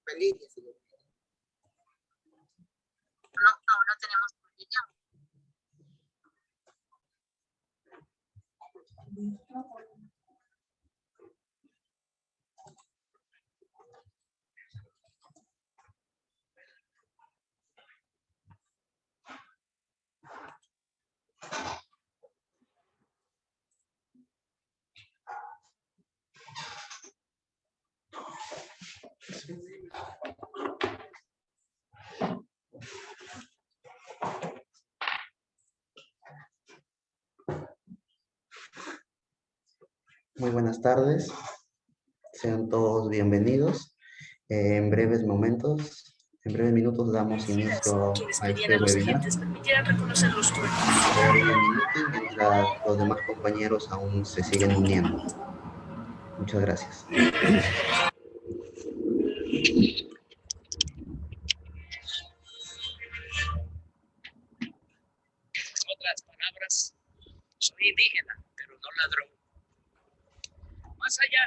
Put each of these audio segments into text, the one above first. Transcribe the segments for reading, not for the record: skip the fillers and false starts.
Valeria, señor. No, aún no tenemos Valeria. Muy buenas tardes, sean todos bienvenidos. En breves momentos, en breves minutos damos inicio a este webinar. Todavía un minuto mientras los demás compañeros aún se siguen uniendo. Muchas gracias. Otras palabras, soy indígena, pero no ladrón. Más allá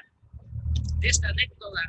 de esta anécdota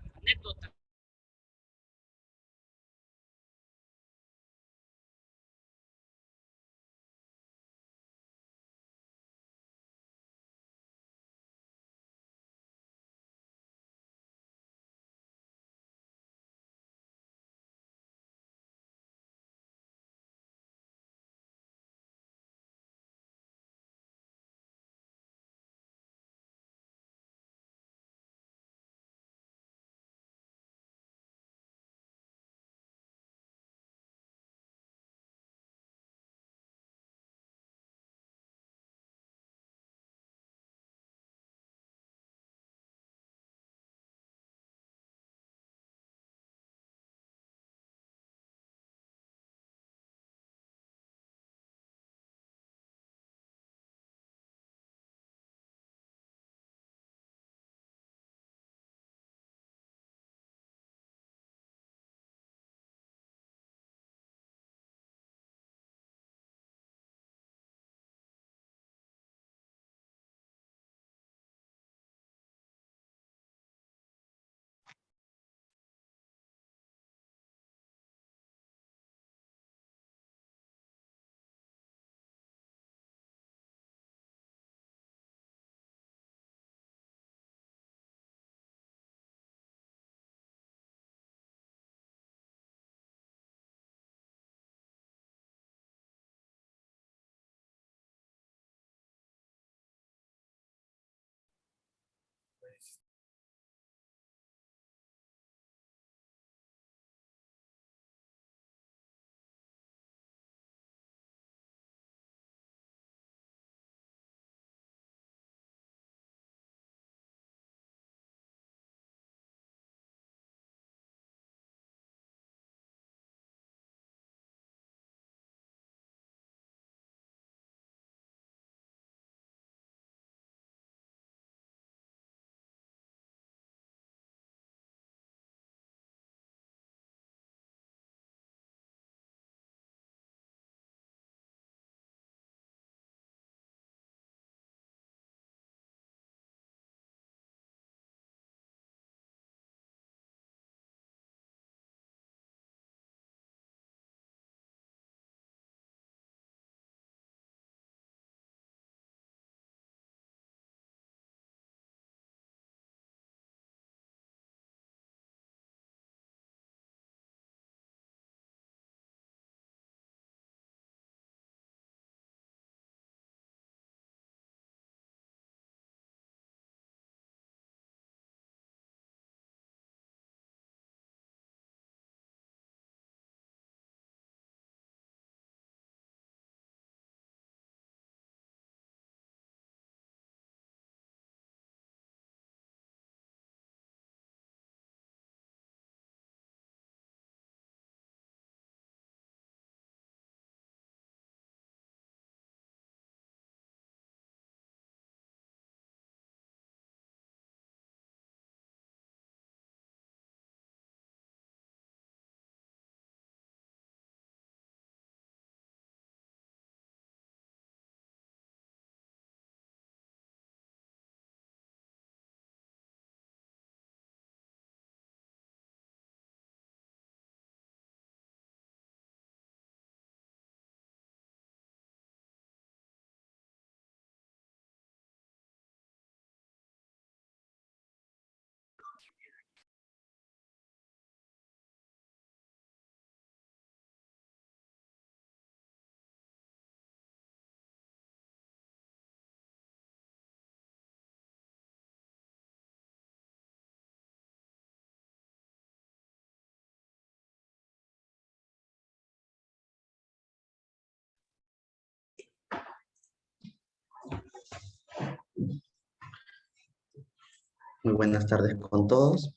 Muy buenas tardes con todos.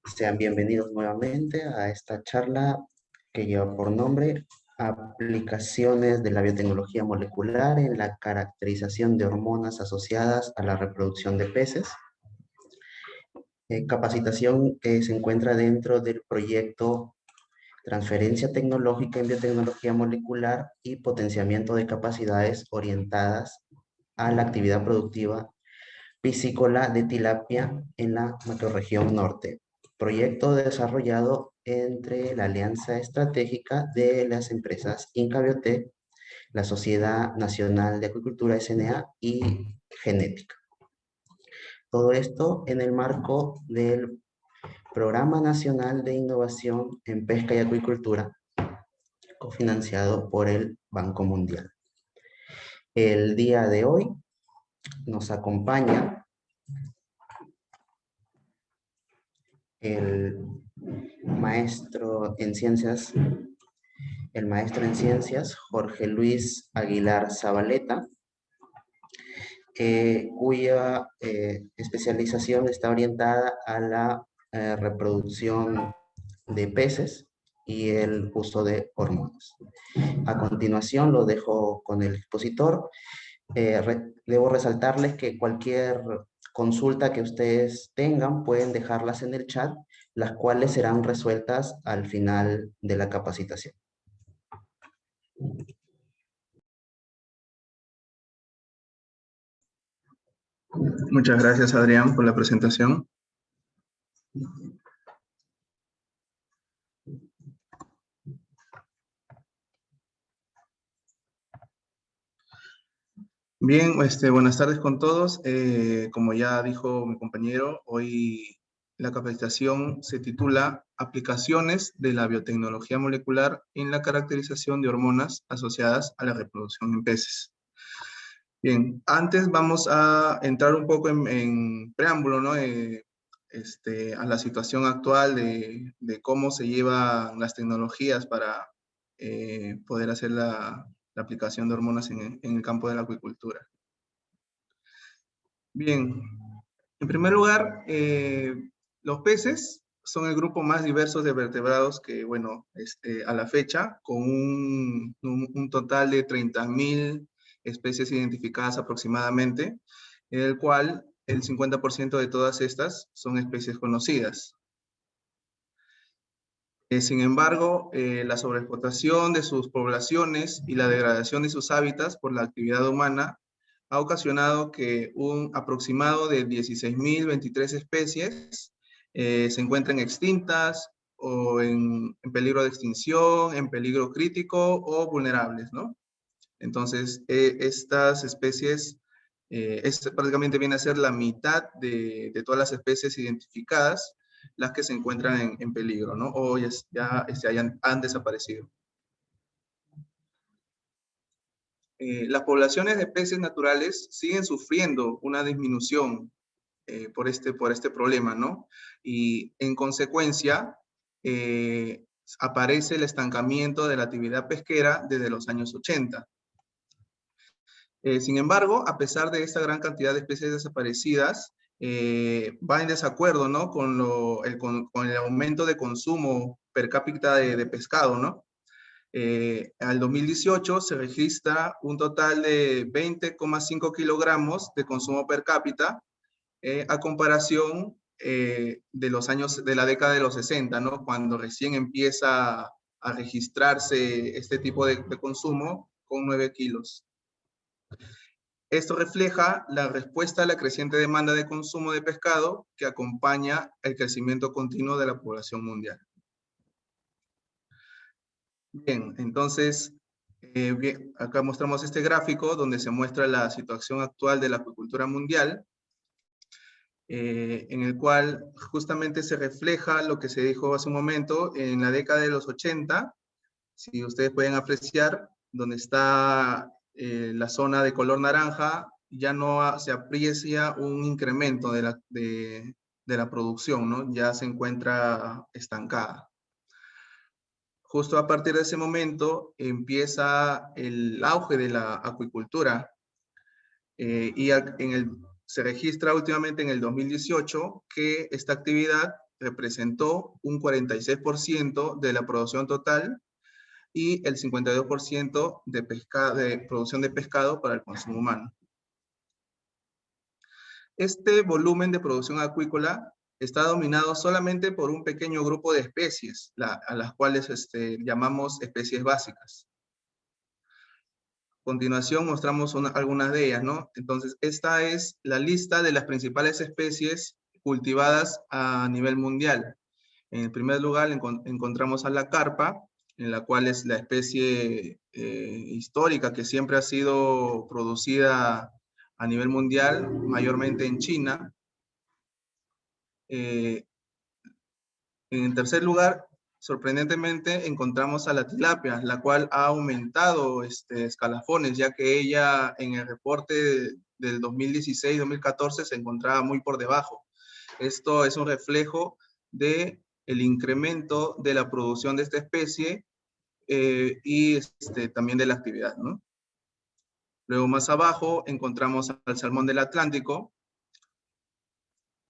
Sean bienvenidos nuevamente a esta charla que lleva por nombre Aplicaciones de la biotecnología molecular en la caracterización de hormonas asociadas a la reproducción de peces. Capacitación que se encuentra dentro del proyecto Transferencia Tecnológica en Biotecnología Molecular y Potenciamiento de Capacidades orientadas a la actividad productiva piscícola de tilapia en la macrorregión norte. Proyecto desarrollado entre la Alianza Estratégica de las empresas Inca Biotech, la Sociedad Nacional de Acuicultura SNA y Genética. Todo esto en el marco del Programa Nacional de Innovación en Pesca y Acuicultura, cofinanciado por el Banco Mundial. El día de hoy nos acompaña el maestro en ciencias Jorge Luis Aguilar Zabaleta, cuya especialización está orientada a la reproducción de peces y el uso de hormonas. A continuación lo dejo con el expositor. Debo resaltarles que cualquier consulta que ustedes tengan pueden dejarlas en el chat, las cuales serán resueltas al final de la capacitación. Muchas gracias, Adrián, por la presentación. Bien, buenas tardes con todos. Como ya dijo mi compañero, hoy la capacitación se titula Aplicaciones de la biotecnología molecular en la caracterización de hormonas asociadas a la reproducción en peces. Bien, antes vamos a entrar un poco en preámbulo, ¿no? A la situación actual de cómo se llevan las tecnologías para poder hacer la aplicación de hormonas en el campo de la acuicultura. Bien, en primer lugar, los peces son el grupo más diverso de vertebrados que, bueno, a la fecha, con un total de 30.000 especies identificadas aproximadamente, en el cual el 50% de todas estas son especies conocidas. Sin embargo, la sobreexplotación de sus poblaciones y la degradación de sus hábitats por la actividad humana ha ocasionado que un aproximado de 16.023 especies se encuentren extintas o en peligro de extinción, en peligro crítico o vulnerables, ¿no? Entonces, estas especies, prácticamente viene a ser la mitad de todas las especies identificadas, las que se encuentran en peligro, ¿no? O ya han desaparecido. Las poblaciones de peces naturales siguen sufriendo una disminución por este problema, ¿no? Y en consecuencia, aparece el estancamiento de la actividad pesquera desde los años 80. Sin embargo, a pesar de esta gran cantidad de especies desaparecidas, va en desacuerdo, ¿no? con el aumento de consumo per cápita de pescado, ¿no? Al 2018 se registra un total de 20,5 kilogramos de consumo per cápita, a comparación de la década de los 60, ¿no? Cuando recién empieza a registrarse este tipo de consumo con 9 kilos. Esto refleja la respuesta a la creciente demanda de consumo de pescado que acompaña el crecimiento continuo de la población mundial. Bien, entonces, acá mostramos este gráfico donde se muestra la situación actual de la acuicultura mundial, en el cual justamente se refleja lo que se dijo hace un momento en la década de los 80, si ustedes pueden apreciar, donde está la zona de color naranja, ya no se aprecia un incremento de la producción, ¿no? Ya se encuentra estancada. Justo a partir de ese momento empieza el auge de la acuicultura y se registra últimamente en el 2018 que esta actividad representó un 46% de la producción total y el 52% de producción de pescado para el consumo humano. Este volumen de producción acuícola está dominado solamente por un pequeño grupo de especies, a las cuales llamamos especies básicas. A continuación mostramos algunas de ellas, ¿no? Entonces, esta es la lista de las principales especies cultivadas a nivel mundial. En el primer lugar encontramos a la carpa, en la cual es la especie histórica que siempre ha sido producida a nivel mundial, mayormente en China. En tercer lugar, sorprendentemente, encontramos a la tilapia, la cual ha aumentado escalafones, ya que ella en el reporte del 2016-2014 se encontraba muy por debajo. Esto es un reflejo del incremento de la producción de esta especie y también de la actividad, ¿no? Luego más abajo encontramos al salmón del Atlántico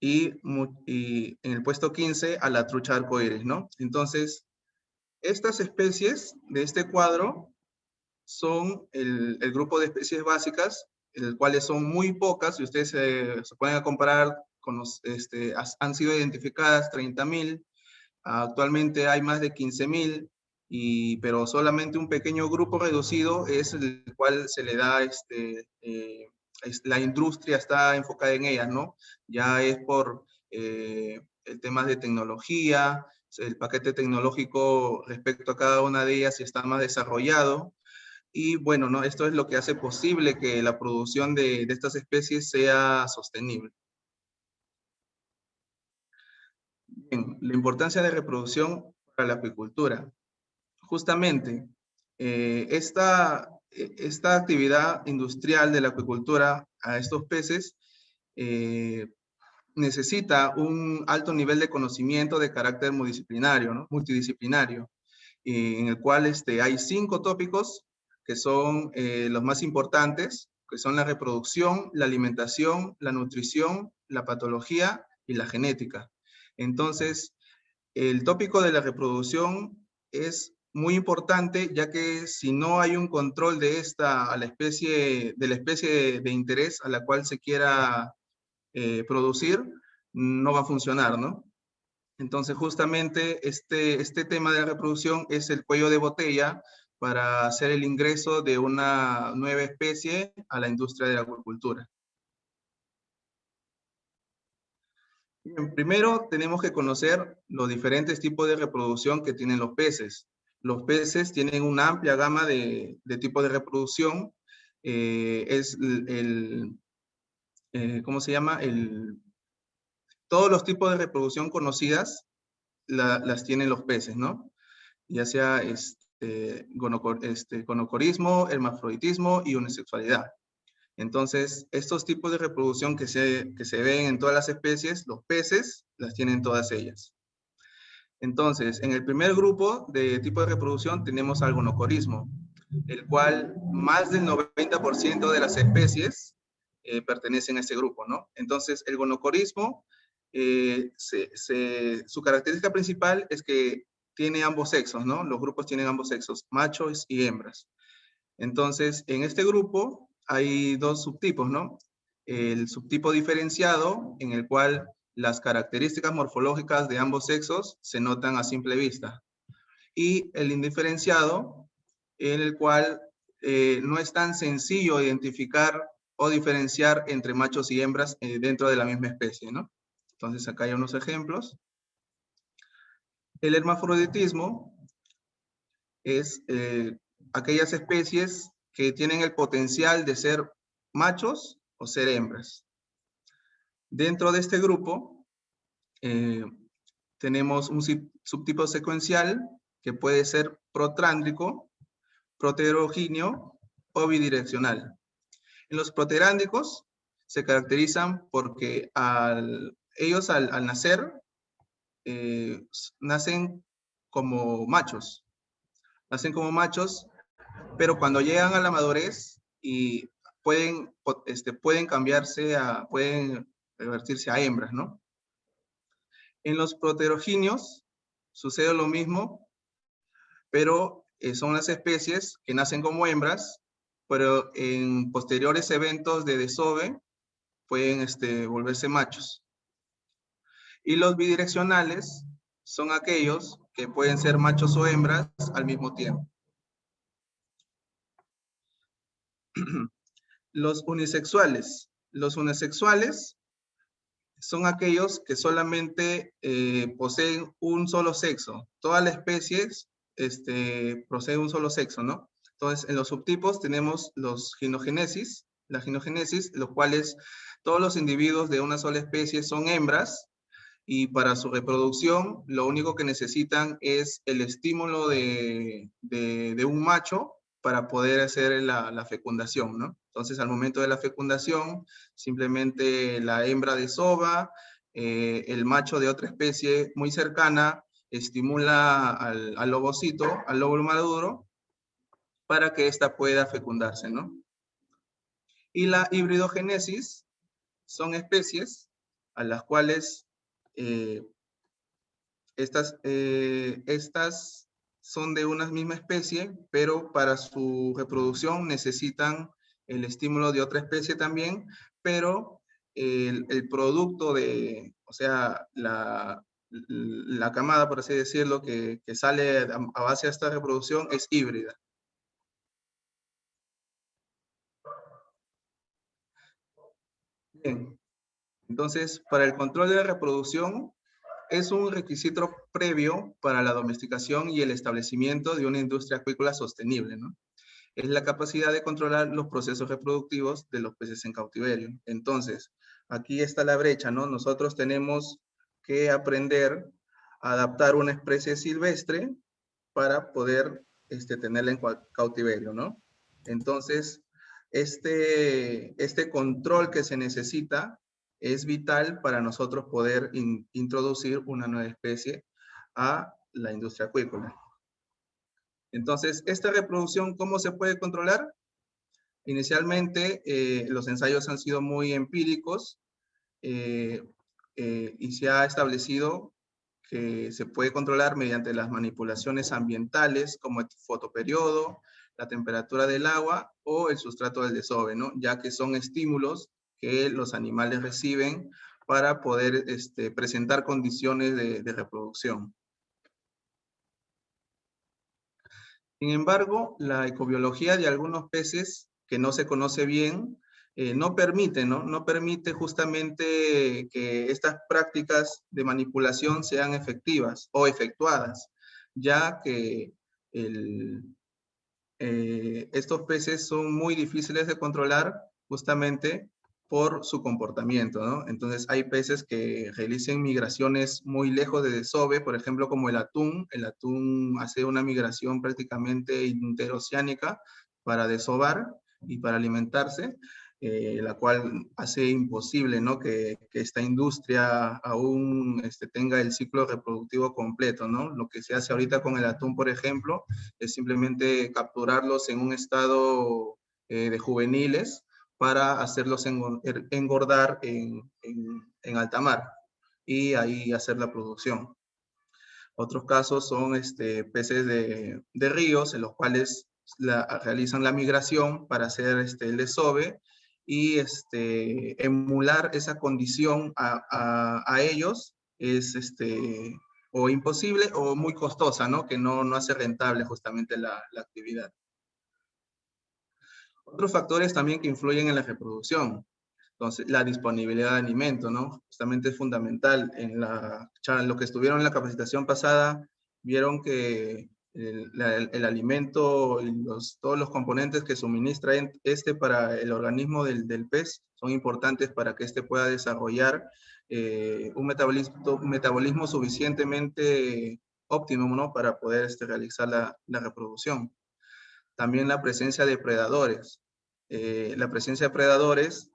y en el puesto 15 a la trucha arcoíris, ¿no? Entonces, estas especies de este cuadro son el grupo de especies básicas, el cuales son muy pocas, si ustedes se ponen a comparar con los, han sido identificadas 30.000, actualmente hay más de 15.000, pero solamente un pequeño grupo reducido es el cual se le da, la industria está enfocada en ellas, ¿no? Ya es por el tema de tecnología, el paquete tecnológico respecto a cada una de ellas está más desarrollado, y bueno, ¿no? Esto es lo que hace posible que la producción de estas especies sea sostenible. Bien, la importancia de reproducción para la acuicultura. Justamente, esta actividad industrial de la acuicultura a estos peces necesita un alto nivel de conocimiento de carácter multidisciplinario, ¿no? En el cual hay 5 tópicos que son los más importantes, que son la reproducción, la alimentación, la nutrición, la patología y la genética. Entonces, el tópico de la reproducción es muy importante, ya que si no hay un control de la especie de interés a la cual se quiera producir, no va a funcionar, ¿no? Entonces, justamente este tema de la reproducción es el cuello de botella para hacer el ingreso de una nueva especie a la industria de la acuicultura. Bien, primero tenemos que conocer los diferentes tipos de reproducción que tienen los peces. Los peces tienen una amplia gama de tipos de reproducción. ¿Cómo se llama? Todos los tipos de reproducción conocidas las tienen los peces, ¿no? Ya sea gonocorismo, hermafroditismo y unisexualidad. Entonces, estos tipos de reproducción que se ven en todas las especies, los peces, las tienen todas ellas. Entonces, en el primer grupo de tipo de reproducción tenemos al gonocorismo, el cual más del 90% de las especies pertenecen a ese grupo, ¿no? Entonces, el gonocorismo, su característica principal es que tiene ambos sexos, ¿no? Los grupos tienen ambos sexos, machos y hembras. Entonces, en este grupo hay 2 subtipos, ¿no? El subtipo diferenciado, en el cual las características morfológicas de ambos sexos se notan a simple vista. Y el indiferenciado, en el cual no es tan sencillo identificar o diferenciar entre machos y hembras dentro de la misma especie, ¿no? Entonces, acá hay unos ejemplos. El hermafroditismo es aquellas especies que tienen el potencial de ser machos o ser hembras. Dentro de este grupo tenemos un subtipo secuencial que puede ser protrándrico, proterogíneo o bidireccional. En los proterándicos se caracterizan porque ellos al nacer nacen como machos. Nacen como machos, pero cuando llegan a la madurez y pueden cambiarse pueden revertirse a hembras, ¿no? En los proterogenios sucede lo mismo, pero son las especies que nacen como hembras, pero en posteriores eventos de desove pueden volverse machos. Y los bidireccionales son aquellos que pueden ser machos o hembras al mismo tiempo. Los unisexuales. Los unisexuales son aquellos que solamente poseen un solo sexo. Todas las especies poseen un solo sexo, ¿no? Entonces, en los subtipos tenemos los ginogénesis, la ginogénesis, los cuales todos los individuos de una sola especie son hembras, y para su reproducción lo único que necesitan es el estímulo de un macho para poder hacer la fecundación, ¿no? Entonces, al momento de la fecundación, simplemente la hembra desova, el macho de otra especie muy cercana estimula al ovocito, al óvulo maduro, para que ésta pueda fecundarse, ¿no? Y la hibridogénesis son especies a las cuales estas son de una misma especie, pero para su reproducción necesitan el estímulo de otra especie también, pero el producto o sea, la camada, por así decirlo, que sale a base de esta reproducción es híbrida. Bien, entonces, para el control de la reproducción, es un requisito previo para la domesticación y el establecimiento de una industria acuícola sostenible, ¿no? Es la capacidad de controlar los procesos reproductivos de los peces en cautiverio. Entonces, aquí está la brecha, ¿no? Nosotros tenemos que aprender a adaptar una especie silvestre para poder tenerla en cautiverio, ¿no? Entonces, este control que se necesita es vital para nosotros poder introducir una nueva especie a la industria acuícola. Entonces, esta reproducción, ¿cómo se puede controlar? Inicialmente, los ensayos han sido muy empíricos y se ha establecido que se puede controlar mediante las manipulaciones ambientales como el fotoperiodo, la temperatura del agua o el sustrato del desove, ¿no? Ya que son estímulos que los animales reciben para poder presentar condiciones de reproducción. Sin embargo, la ecobiología de algunos peces que no se conoce bien no permite, ¿no? No permite justamente que estas prácticas de manipulación sean efectivas o efectuadas, ya que estos peces son muy difíciles de controlar justamente por su comportamiento, ¿no? Entonces hay peces que realicen migraciones muy lejos de desove, por ejemplo como el atún. El atún hace una migración prácticamente interoceánica para desovar y para alimentarse, la cual hace imposible, ¿no? que esta industria aún tenga el ciclo reproductivo completo, ¿no? Lo que se hace ahorita con el atún, por ejemplo, es simplemente capturarlos en un estado de juveniles para hacerlos engordar en alta mar y ahí hacer la producción. Otros casos son peces de ríos en los cuales realizan la migración para hacer el desove y emular esa condición a ellos es o imposible o muy costosa, ¿no? Que no hace rentable justamente la actividad. Otros factores también que influyen en la reproducción. Entonces, la disponibilidad de alimento, ¿no? Justamente es fundamental. Lo que estuvieron en la capacitación pasada, vieron que el alimento y todos los componentes que suministra para el organismo del pez son importantes para que pueda desarrollar un metabolismo suficientemente óptimo, ¿no? Para poder realizar la reproducción. También la presencia de predadores. La presencia de predadores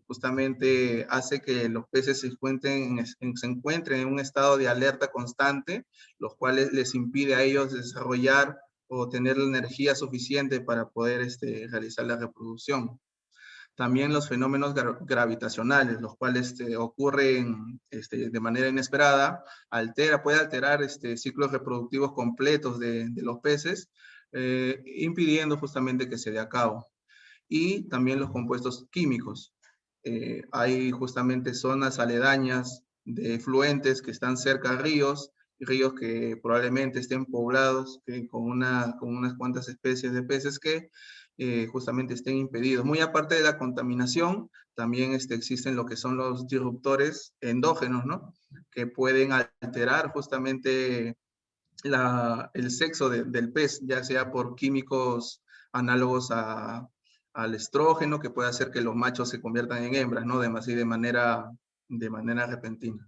justamente hace que los peces se encuentren en un estado de alerta constante, los cuales les impide a ellos desarrollar o tener la energía suficiente para poder realizar la reproducción. También los fenómenos gravitacionales, los cuales ocurren de manera inesperada, puede alterar ciclos reproductivos completos de los peces, impidiendo justamente que se dé a cabo. Y también los compuestos químicos. Hay justamente zonas aledañas de efluentes que están cerca a ríos que probablemente estén poblados con unas cuantas especies de peces que justamente estén impedidos. Muy aparte de la contaminación, también existen lo que son los disruptores endógenos, ¿no? Que pueden alterar justamente el sexo del pez, ya sea por químicos análogos al estrógeno, que puede hacer que los machos se conviertan en hembras, ¿no? Así de manera repentina.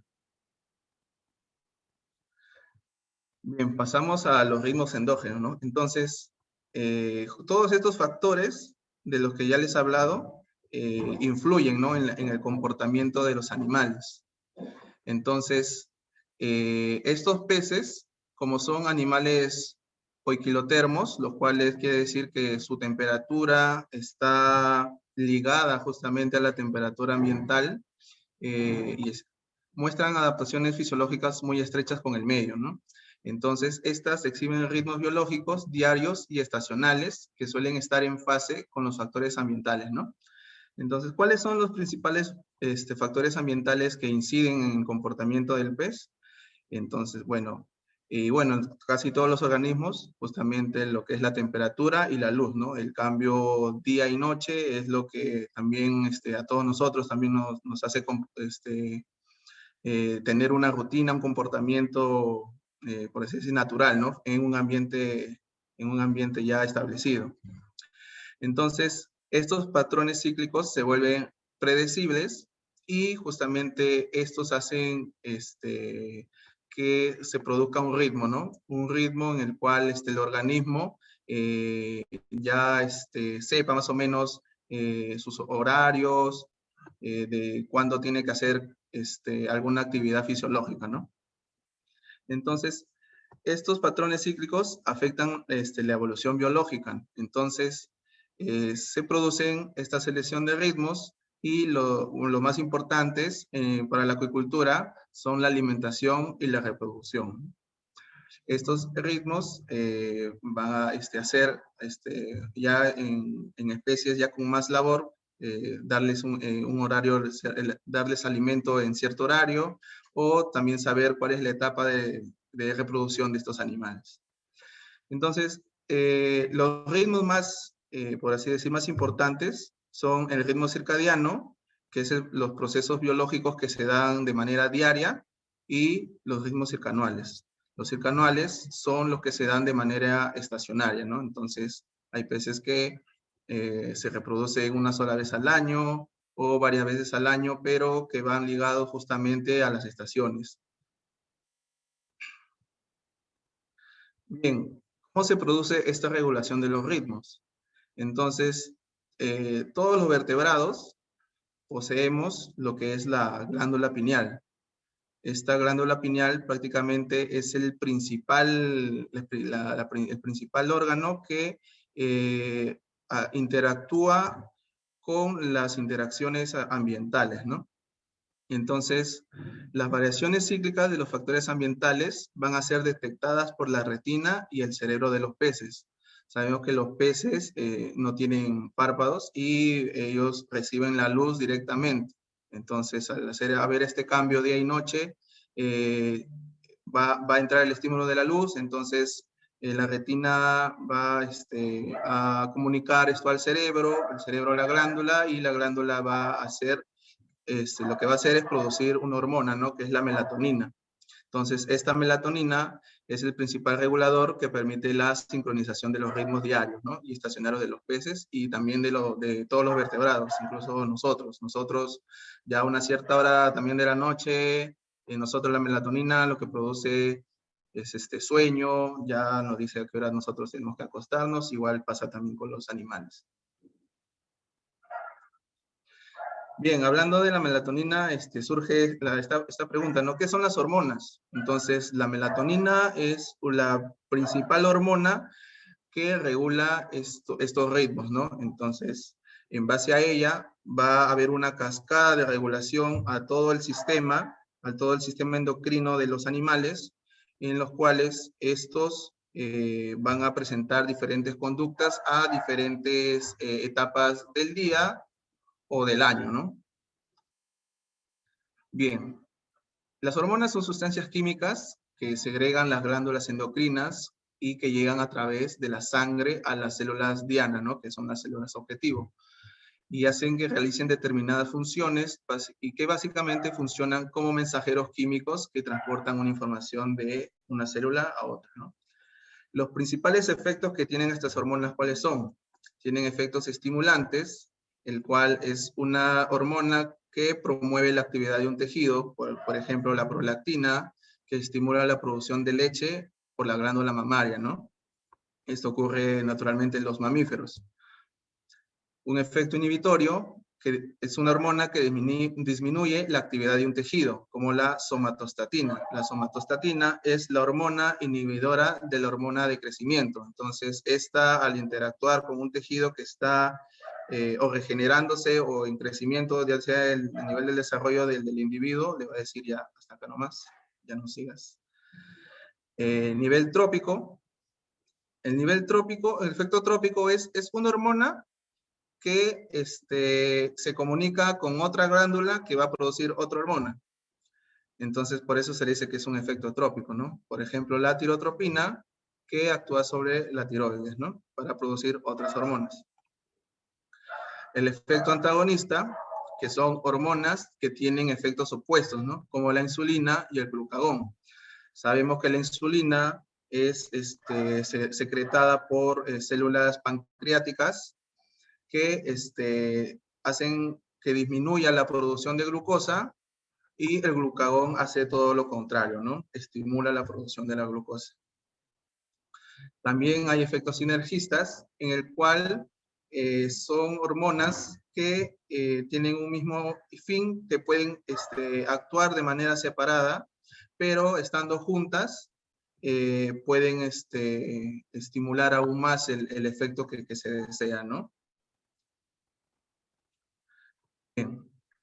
Bien, pasamos a los ritmos endógenos, ¿no? Entonces, todos estos factores de los que ya les he hablado influyen, ¿no? en el comportamiento de los animales. Entonces, estos peces, como son animales poiquilotermos, lo cual quiere decir que su temperatura está ligada justamente a la temperatura ambiental muestran adaptaciones fisiológicas muy estrechas con el medio, ¿no? Entonces, estas exhiben ritmos biológicos diarios y estacionales que suelen estar en fase con los factores ambientales, ¿no? Entonces, ¿cuáles son los principales factores ambientales que inciden en el comportamiento del pez? Entonces, bueno, casi todos los organismos, justamente lo que es la temperatura y la luz, ¿no? El cambio día y noche es lo que también a todos nosotros también nos hace tener una rutina, un comportamiento, por así decir, natural, ¿no? En un ambiente ya establecido. Entonces, estos patrones cíclicos se vuelven predecibles y justamente estos hacen que se produzca un ritmo, ¿no? Un ritmo en el cual el organismo ya sepa más o menos sus horarios, de cuándo tiene que hacer alguna actividad fisiológica, ¿no? Entonces, estos patrones cíclicos afectan la evolución biológica. Entonces, se producen esta selección de ritmos y lo más importantes para la acuicultura son la alimentación y la reproducción. Estos ritmos van a hacer ya en especies ya con más labor, darles un horario, darles alimento en cierto horario, o también saber cuál es la etapa de reproducción de estos animales. Entonces, los ritmos más, por así decir, más importantes son el ritmo circadiano, que es los procesos biológicos que se dan de manera diaria, y los ritmos circanuales. Los circanuales son los que se dan de manera estacionaria, ¿no? Entonces, hay peces que se reproducen una sola vez al año o varias veces al año, pero que van ligados justamente a las estaciones. Bien, ¿cómo se produce esta regulación de los ritmos? Entonces, todos los vertebrados poseemos lo que es la glándula pineal. Esta glándula pineal prácticamente es el principal órgano que interactúa con las interacciones ambientales, ¿no? Entonces, las variaciones cíclicas de los factores ambientales van a ser detectadas por la retina y el cerebro de los peces. Sabemos que los peces no tienen párpados y ellos reciben la luz directamente. Entonces, al haber este cambio día y noche, va a entrar el estímulo de la luz, entonces la retina va a comunicar esto al cerebro, el cerebro a la glándula, y la glándula va a hacer, lo que va a hacer es producir una hormona, ¿no? Que es la melatonina. Entonces, esta melatonina es el principal regulador que permite la sincronización de los ritmos diarios, ¿no? Y estacionarios de los peces y también de todos los vertebrados, incluso nosotros. Nosotros, ya a una cierta hora también de la noche, nosotros la melatonina lo que produce es sueño, ya nos dice a qué hora nosotros tenemos que acostarnos, igual pasa también con los animales. Bien, hablando de la melatonina, surge esta pregunta, ¿no? ¿Qué son las hormonas? Entonces, la melatonina es la principal hormona que regula estos ritmos, ¿no? Entonces, En base a ella va a haber una cascada de regulación a todo el sistema endocrino de los animales, en los cuales estos van a presentar diferentes conductas a diferentes etapas del día o del año, ¿no? Bien, las hormonas son sustancias químicas que segregan las glándulas endocrinas y que llegan a través de la sangre a las células diana, ¿no? Que son las células objetivo, y hacen que realicen determinadas funciones y que básicamente funcionan como mensajeros químicos que transportan una información de una célula a otra, ¿no? Los principales efectos que tienen estas hormonas, ¿cuáles son? Tienen efectos estimulantes, el cual es una hormona que promueve la actividad de un tejido, por ejemplo, la prolactina, que estimula la producción de leche por la glándula mamaria, ¿no? Esto ocurre naturalmente en los mamíferos. Un efecto inhibitorio, que es una hormona que disminuye la actividad de un tejido, como la somatostatina. La somatostatina es la hormona inhibidora de la hormona de crecimiento. Entonces, esta, al interactuar con un tejido que está o regenerándose o en crecimiento, ya sea el nivel del desarrollo del individuo, le va a decir ya, hasta acá nomás, ya no sigas. Nivel trópico. El nivel trópico, el efecto trópico es una hormona que se comunica con otra glándula que va a producir otra hormona. Entonces, por eso se dice que es un efecto trópico, ¿no? Por ejemplo, la tirotropina, que actúa sobre la tiroides, ¿no? Para producir otras hormonas. El efecto antagonista, que son hormonas que tienen efectos opuestos, ¿no? Como la insulina y el glucagón. Sabemos que la insulina es secretada por células pancreáticas, que hacen que disminuya la producción de glucosa, y el glucagón hace todo lo contrario, ¿no? Estimula la producción de la glucosa. También hay efectos sinergistas, en el cual son hormonas que tienen un mismo fin, que pueden actuar de manera separada, pero estando juntas pueden estimular aún más el efecto que se desea, ¿no?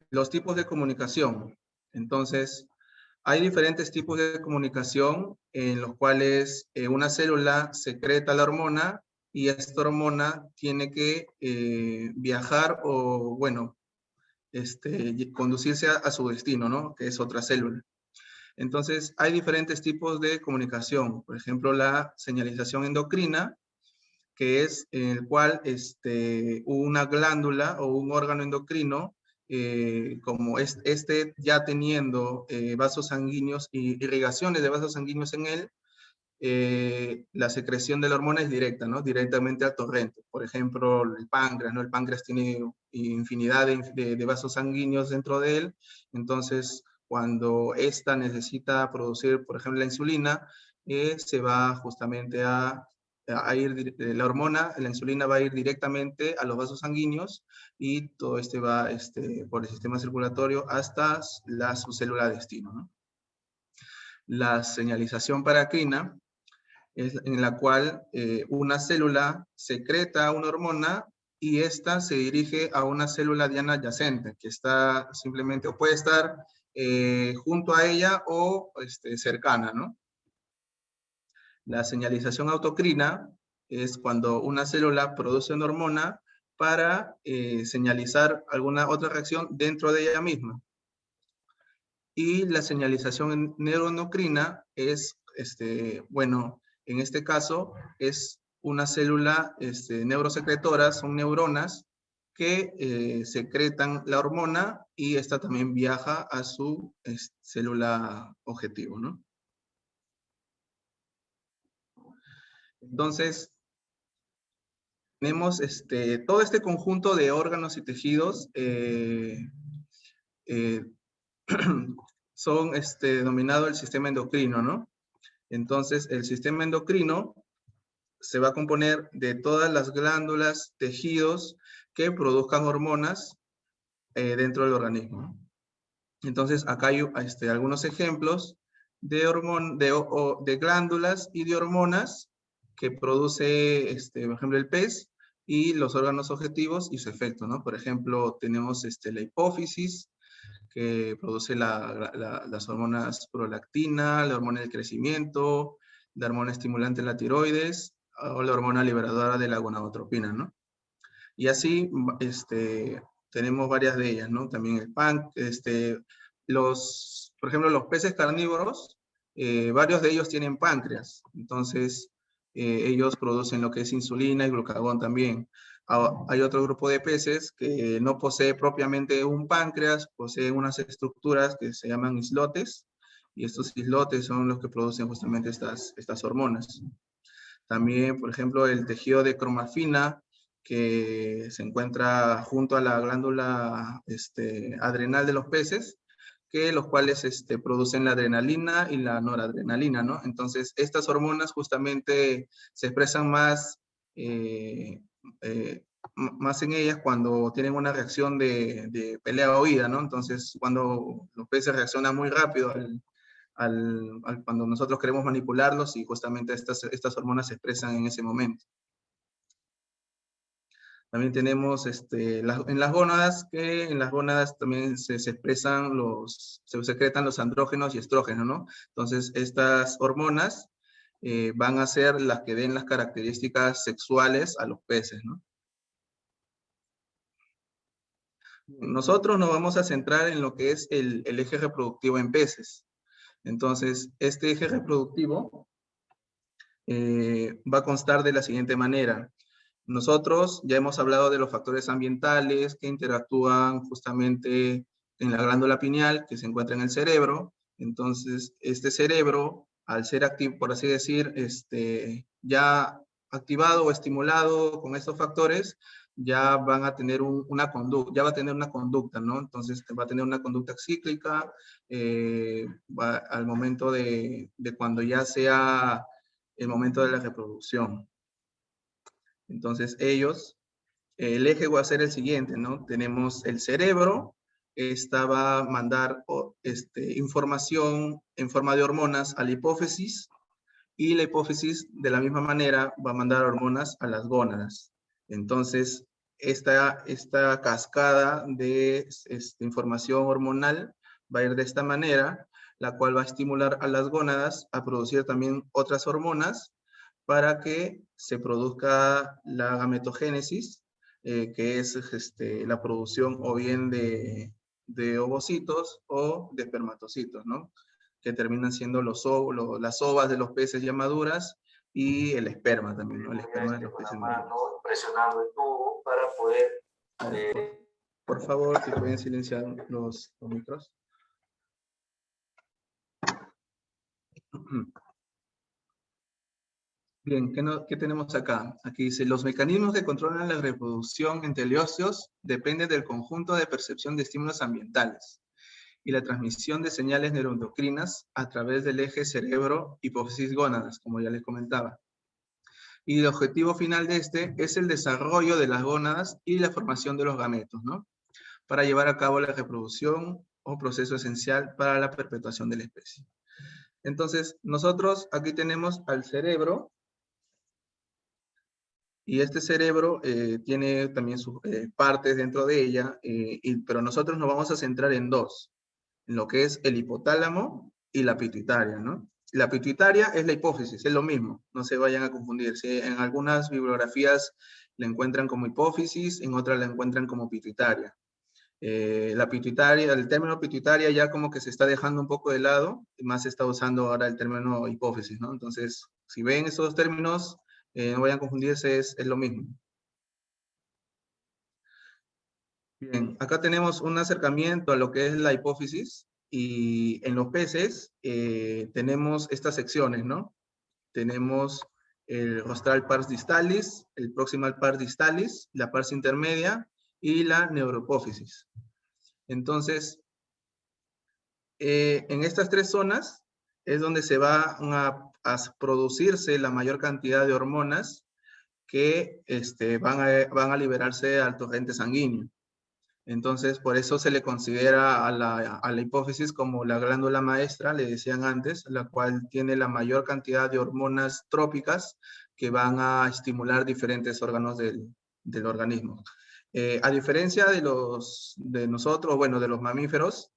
Los tipos de comunicación. Entonces, hay diferentes tipos de comunicación en los cuales una célula secreta la hormona y esta hormona tiene que viajar o, bueno, conducirse a su destino, ¿no? Que es otra célula. Entonces, hay diferentes tipos de comunicación. Por ejemplo, la señalización endocrina, que es en el cual una glándula o un órgano endocrino, como ya teniendo vasos sanguíneos y irrigaciones de vasos sanguíneos en él, la secreción de la hormona es directa, ¿no? Directamente al torrente. Por ejemplo, el páncreas, ¿no? El páncreas tiene infinidad de vasos sanguíneos dentro de él. Entonces, cuando ésta necesita producir, por ejemplo, la insulina, se va justamente a la hormona, la insulina va a ir directamente a los vasos sanguíneos, y todo va por el sistema circulatorio hasta su célula destino, ¿no? La señalización paracrina es en la cual una célula secreta una hormona y esta se dirige a una célula diana adyacente, que está simplemente, o puede estar junto a ella o cercana, ¿no? La señalización autocrina es cuando una célula produce una hormona para señalizar alguna otra reacción dentro de ella misma. Y la señalización neuroendocrina es, bueno, en este caso es una célula neurosecretora, son neuronas que secretan la hormona, y esta también viaja a su célula objetivo, ¿no? Entonces, tenemos todo este conjunto de órganos y tejidos son denominado el sistema endocrino, ¿no? Entonces, el sistema endocrino se va a componer de todas las glándulas, tejidos que produzcan hormonas dentro del organismo. Entonces, acá hay algunos ejemplos de glándulas y de hormonas que produce, por ejemplo, el pez, y los órganos objetivos y su efecto, ¿no? Por ejemplo, tenemos la hipófisis, que produce las hormonas prolactina, la hormona del crecimiento, la hormona estimulante de la tiroides, o la hormona liberadora de la gonadotropina, ¿no? Y así, tenemos varias de ellas, ¿no? También el por ejemplo, los peces carnívoros, varios de ellos tienen páncreas, entonces ellos producen lo que es insulina y glucagón también. Hay otro grupo de peces que no posee propiamente un páncreas, poseen unas estructuras que se llaman islotes, y estos islotes son los que producen justamente estas hormonas. También, por ejemplo, el tejido de cromafina, que se encuentra junto a la glándula adrenal de los peces, que los cuales producen la adrenalina y la noradrenalina, ¿no? Entonces, estas hormonas justamente se expresan más, más en ellas cuando tienen una reacción de pelea o huida, ¿no? Entonces, cuando los peces reaccionan muy rápido cuando nosotros queremos manipularlos, y justamente estas hormonas se expresan en ese momento. También tenemos en las gónadas, que en las gónadas también se expresan se secretan los andrógenos y estrógenos, ¿no? Entonces, estas hormonas van a ser las que den las características sexuales a los peces, ¿no? Nosotros nos vamos a centrar en lo que es el eje reproductivo en peces. Entonces, este eje reproductivo va a constar de la siguiente manera. Nosotros ya hemos hablado de los factores ambientales que interactúan justamente en la glándula pineal que se encuentra en el cerebro. Entonces, este cerebro, al ser activo, por así decir, ya activado o estimulado con estos factores, ya van a tener una conducta, ya va a tener una conducta, ¿no? Entonces, va a tener una conducta cíclica al momento de cuando ya sea el momento de la reproducción. Entonces, el eje va a ser el siguiente, ¿no? Tenemos el cerebro, esta va a mandar información en forma de hormonas a la hipófisis, y la hipófisis, de la misma manera, va a mandar hormonas a las gónadas. Entonces, esta cascada de información hormonal va a ir de esta manera, la cual va a estimular a las gónadas a producir también otras hormonas para que se produzca la gametogénesis, que es la producción o bien de ovocitos o de espermatocitos, ¿no? Que terminan siendo las ovas de los peces ya maduras y el esperma también, ¿no? El esperma de los peces maduros. Presionando el tubo para poder... Por favor, si pueden silenciar los micros. Bien, ¿qué tenemos acá? Aquí dice, los mecanismos que controlan la reproducción en teleóseos dependen del conjunto de percepción de estímulos ambientales y la transmisión de señales neuroendocrinas a través del eje cerebro-hipófisis-gónadas, como ya les comentaba. Y el objetivo final de es el desarrollo de las gónadas y la formación de los gametos, ¿no? Para llevar a cabo la reproducción o proceso esencial para la perpetuación de la especie. Entonces, nosotros aquí tenemos al cerebro, y este cerebro tiene también sus partes dentro de ella, pero nosotros nos vamos a centrar en dos, en lo que es el hipotálamo y la pituitaria, ¿no? La pituitaria es la hipófisis, es lo mismo, no se vayan a confundir. ¿Sí? En algunas bibliografías la encuentran como hipófisis, en otras la encuentran como pituitaria. La pituitaria, el término pituitaria ya como que se está dejando un poco de lado, y más se está usando ahora el término hipófisis, ¿no? Entonces, si ven esos dos términos, no vayan a confundirse, es lo mismo. Bien, acá tenemos un acercamiento a lo que es la hipófisis, y en los peces tenemos estas secciones, ¿no? Tenemos el rostral pars distalis, el proximal pars distalis, la pars intermedia y la neurohipófisis. Entonces, en estas tres zonas es donde se va a producirse la mayor cantidad de hormonas que van a liberarse al torrente sanguíneo. Entonces, por eso se le considera a la hipófisis como la glándula maestra, le decían antes, la cual tiene la mayor cantidad de hormonas trópicas que van a estimular diferentes órganos del del organismo. A diferencia de nosotros, bueno, de los mamíferos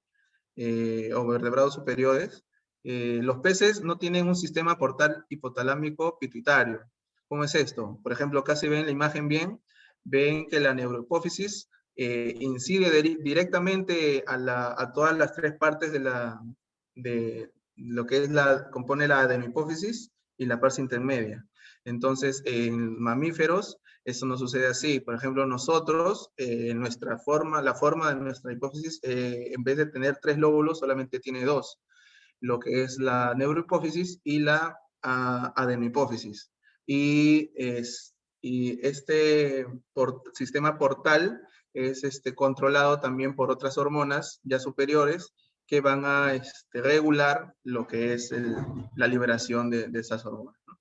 o vertebrados superiores, los peces no tienen un sistema portal hipotalámico pituitario. ¿Cómo es esto? Por ejemplo, acá se ve en la imagen bien, ven que la neurohipófisis incide directamente a todas las tres partes de lo que es compone la adenohipófisis y la parte intermedia. Entonces, en mamíferos, eso no sucede así. Por ejemplo, nosotros, la forma de nuestra hipófisis, en vez de tener 3 lóbulos, solamente tiene 2, lo que es la neurohipófisis y la adenohipófisis. Y este sistema portal es controlado también por otras hormonas ya superiores que van a regular lo que es la liberación de esas hormonas, ¿no?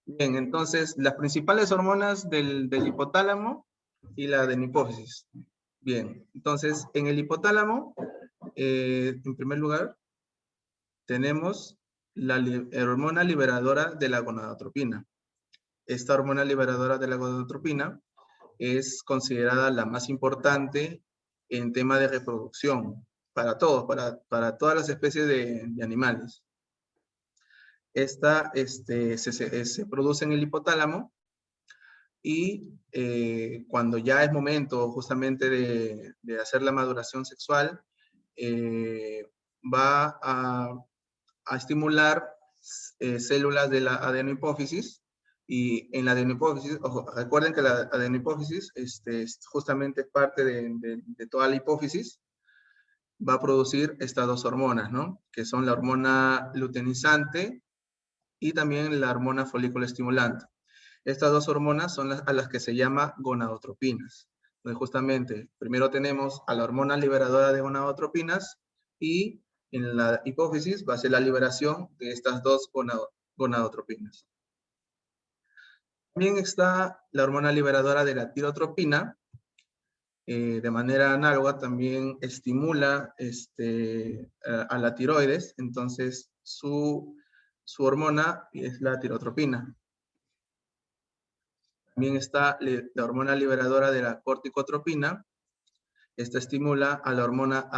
Bien, entonces, las principales hormonas del hipotálamo y la adenohipófisis. Bien, entonces, en el hipotálamo, en primer lugar, tenemos la hormona liberadora de la gonadotropina. Esta hormona liberadora de la gonadotropina es considerada la más importante en tema de reproducción para todos, para todas las especies de animales. Esta se produce en el hipotálamo y cuando ya es momento justamente de hacer la maduración sexual, va a estimular células de la adenohipófisis. Y en la adenohipófisis, ojo, recuerden que la adenohipófisis justamente es parte de toda la hipófisis, va a producir estas dos hormonas, ¿no? Que son la hormona luteinizante y también la hormona folículo estimulante. Estas dos hormonas son a las que se llama gonadotropinas. Entonces, justamente, primero tenemos a la hormona liberadora de gonadotropinas y en la hipófisis va a ser la liberación de estas dos gonadotropinas. También está la hormona liberadora de la tirotropina. De manera análoga también estimula a la tiroides, entonces su hormona es la tirotropina. También está la hormona liberadora de la corticotropina. Esta estimula a la hormona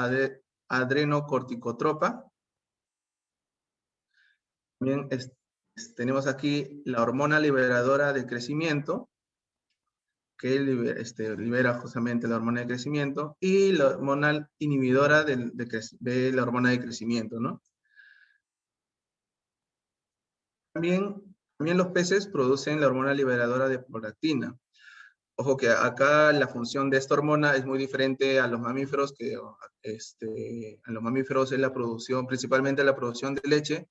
adrenocorticotropa. También tenemos aquí la hormona liberadora de crecimiento, que libera justamente la hormona de crecimiento, y la hormona inhibidora de la hormona de crecimiento, ¿no? También los peces producen la hormona liberadora de prolactina. Ojo que acá la función de esta hormona es muy diferente a los mamíferos, que en los mamíferos es la producción, principalmente la producción de leche.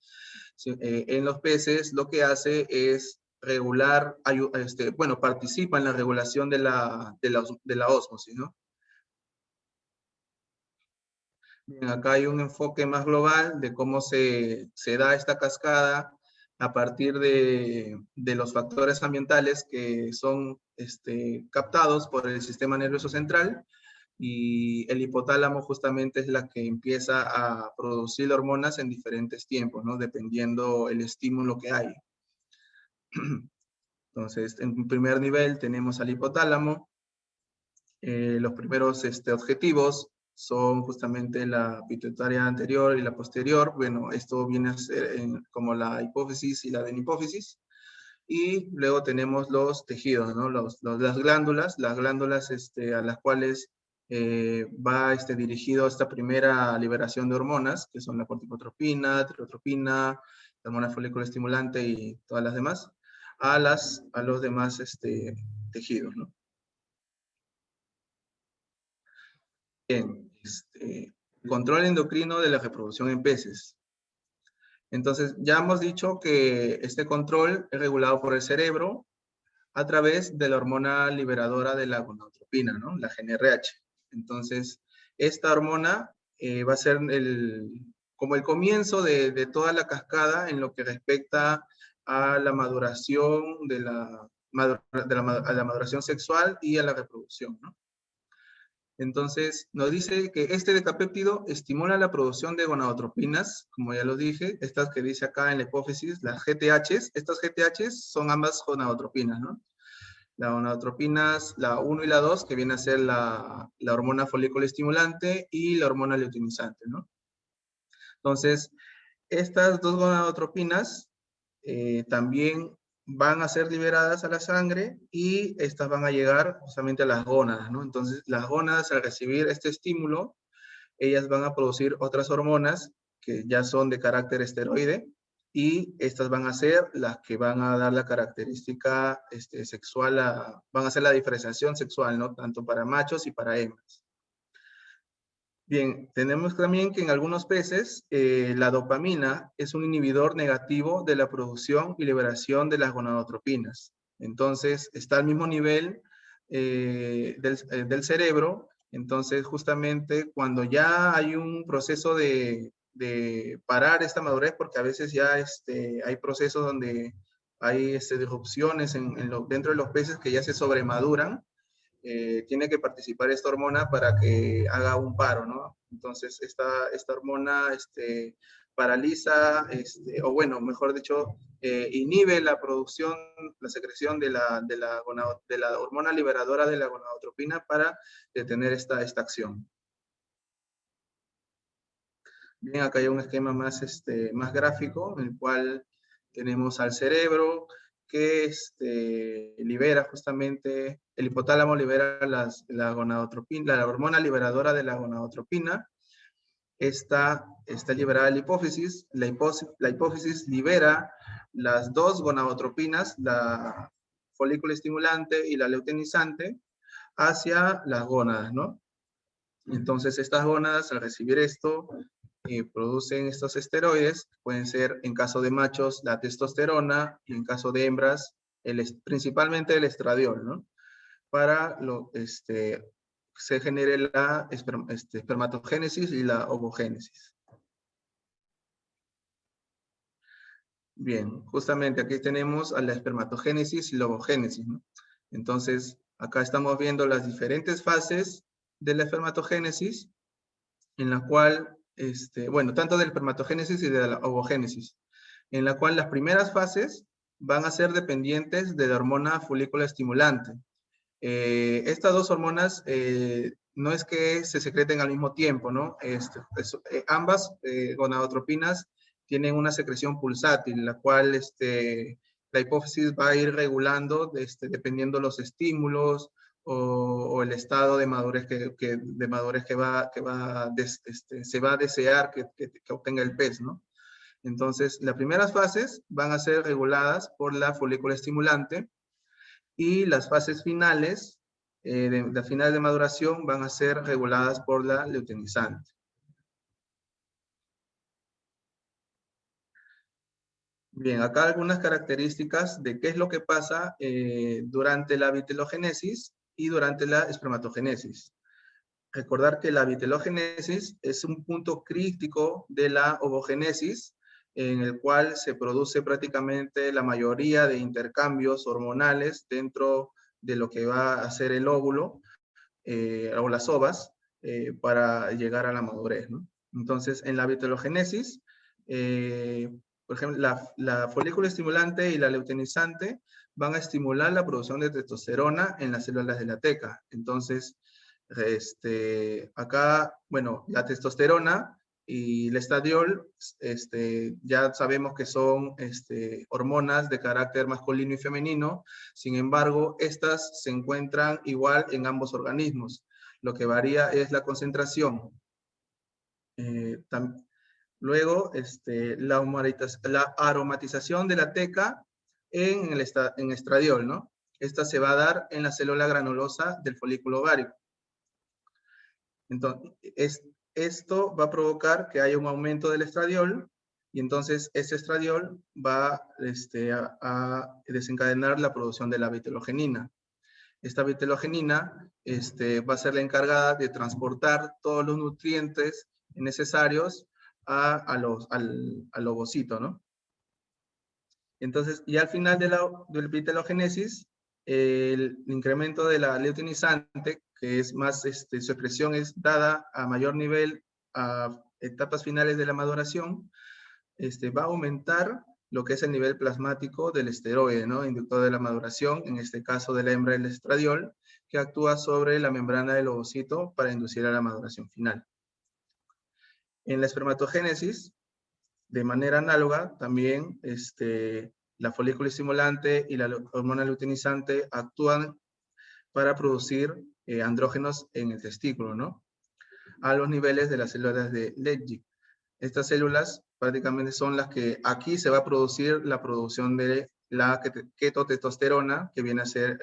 En los peces lo que hace es regular, participa en la regulación de la ósmosis, ¿no? Bien, acá hay un enfoque más global de cómo se da esta cascada a partir de los factores ambientales que son captados por el sistema nervioso central, y el hipotálamo justamente es la que empieza a producir hormonas en diferentes tiempos, ¿no? Dependiendo el estímulo que hay. Entonces, en primer nivel tenemos al hipotálamo. Los primeros objetivos son justamente la pituitaria anterior y la posterior. Bueno, esto viene a ser como la hipófisis y la adenohipófisis. Y luego tenemos los tejidos, ¿no? Las glándulas a las cuales va dirigido esta primera liberación de hormonas, que son la corticotropina, tirotropina, la hormona folículo estimulante y todas las demás, a los demás tejidos, ¿no? Bien, control endocrino de la reproducción en peces. Entonces, ya hemos dicho que este control es regulado por el cerebro a través de la hormona liberadora de la gonadotropina, ¿no? La GnRH. Entonces, esta hormona va a ser como el comienzo de toda la cascada en lo que respecta a la maduración a la maduración sexual y a la reproducción, ¿no? Entonces, nos dice que este decapéptido estimula la producción de gonadotropinas, como ya lo dije, estas que dice acá en la hipófisis, las GTHs. Estas GTHs son ambas gonadotropinas, ¿no? Las gonadotropinas, la 1 y la 2, que viene a ser la hormona folículo estimulante y la hormona luteinizante, ¿no? Entonces, estas dos gonadotropinas también van a ser liberadas a la sangre y estas van a llegar justamente a las gónadas, ¿no? Entonces, las gónadas al recibir este estímulo, ellas van a producir otras hormonas que ya son de carácter esteroide y estas van a ser las que van a dar la característica sexual, van a hacer la diferenciación sexual, ¿no? Tanto para machos y para hembras. Bien, tenemos también que en algunos peces la dopamina es un inhibidor negativo de la producción y liberación de las gonadotropinas. Entonces, está al mismo nivel del cerebro. Entonces, justamente cuando ya hay un proceso de parar esta madurez, porque a veces ya hay procesos donde hay disrupciones dentro de los peces que ya se sobremaduran, tiene que participar esta hormona para que haga un paro, ¿no? Entonces, esta hormona paraliza, o bueno, mejor dicho, inhibe la producción, la secreción de la hormona liberadora de la gonadotropina para detener esta acción. Bien, acá hay un esquema más gráfico, en el cual tenemos al cerebro, que libera justamente, el hipotálamo libera la gonadotropina, la hormona liberadora de la gonadotropina. Está liberada la hipófisis. La hipófisis libera las dos gonadotropinas, la folículo estimulante y la luteinizante, hacia las gónadas, ¿no? Entonces, estas gónadas, al recibir esto, producen estos esteroides, pueden ser en caso de machos la testosterona y en caso de hembras principalmente el estradiol, ¿no? Para se genere la espermatogénesis y la ovogénesis. Bien, justamente aquí tenemos a la espermatogénesis y la ovogénesis, ¿no? Entonces, acá estamos viendo las diferentes fases de la espermatogénesis, en la cual bueno, tanto del espermatogénesis y de la ovogénesis, en la cual las primeras fases van a ser dependientes de la hormona folículo estimulante. Estas dos hormonas no es que se secreten al mismo tiempo, ¿no? Ambas gonadotropinas tienen una secreción pulsátil, la cual la hipófisis va a ir regulando dependiendo los estímulos, o el estado de madurez se va a desear que obtenga el pez, ¿no? Entonces, las primeras fases van a ser reguladas por la folículo estimulante y las fases finales, las finales de maduración, van a ser reguladas por la luteinizante. Bien, acá algunas características de qué es lo que pasa durante la vitelogénesis y durante la espermatogénesis. Recordar que la vitelogénesis es un punto crítico de la ovogénesis, en el cual se produce prácticamente la mayoría de intercambios hormonales dentro de lo que va a ser el óvulo o las ovas para llegar a la madurez, ¿no? Entonces, en la vitelogénesis, por ejemplo, la folículo estimulante y la luteinizante van a estimular la producción de testosterona en las células de la teca. Entonces, acá, bueno, la testosterona y el estradiol, ya sabemos que son hormonas de carácter masculino y femenino. Sin embargo, estas se encuentran igual en ambos organismos. Lo que varía es la concentración. Luego, la aromatización de la teca en estradiol, ¿no? Esta se va a dar en la célula granulosa del folículo ovárico. Entonces, esto va a provocar que haya un aumento del estradiol, y entonces ese estradiol va a desencadenar la producción de la vitelogenina. Esta vitelogenina va a ser la encargada de transportar todos los nutrientes necesarios al ovocito, ¿no? Entonces, y al final de la vitelogénesis, el incremento de la luteinizante que es más, su expresión es dada a mayor nivel a etapas finales de la maduración, va a aumentar lo que es el nivel plasmático del esteroide, ¿no? Inductor de la maduración, en este caso de la hembra del estradiol, que actúa sobre la membrana del ovocito para inducir a la maduración final. En la espermatogénesis, de manera análoga, también la folículo estimulante y la hormona luteinizante actúan para producir andrógenos en el testículo, ¿no? A los niveles de las células de Leydig. Estas células prácticamente son las que aquí se va a producir la producción de la ketotestosterona, que viene a ser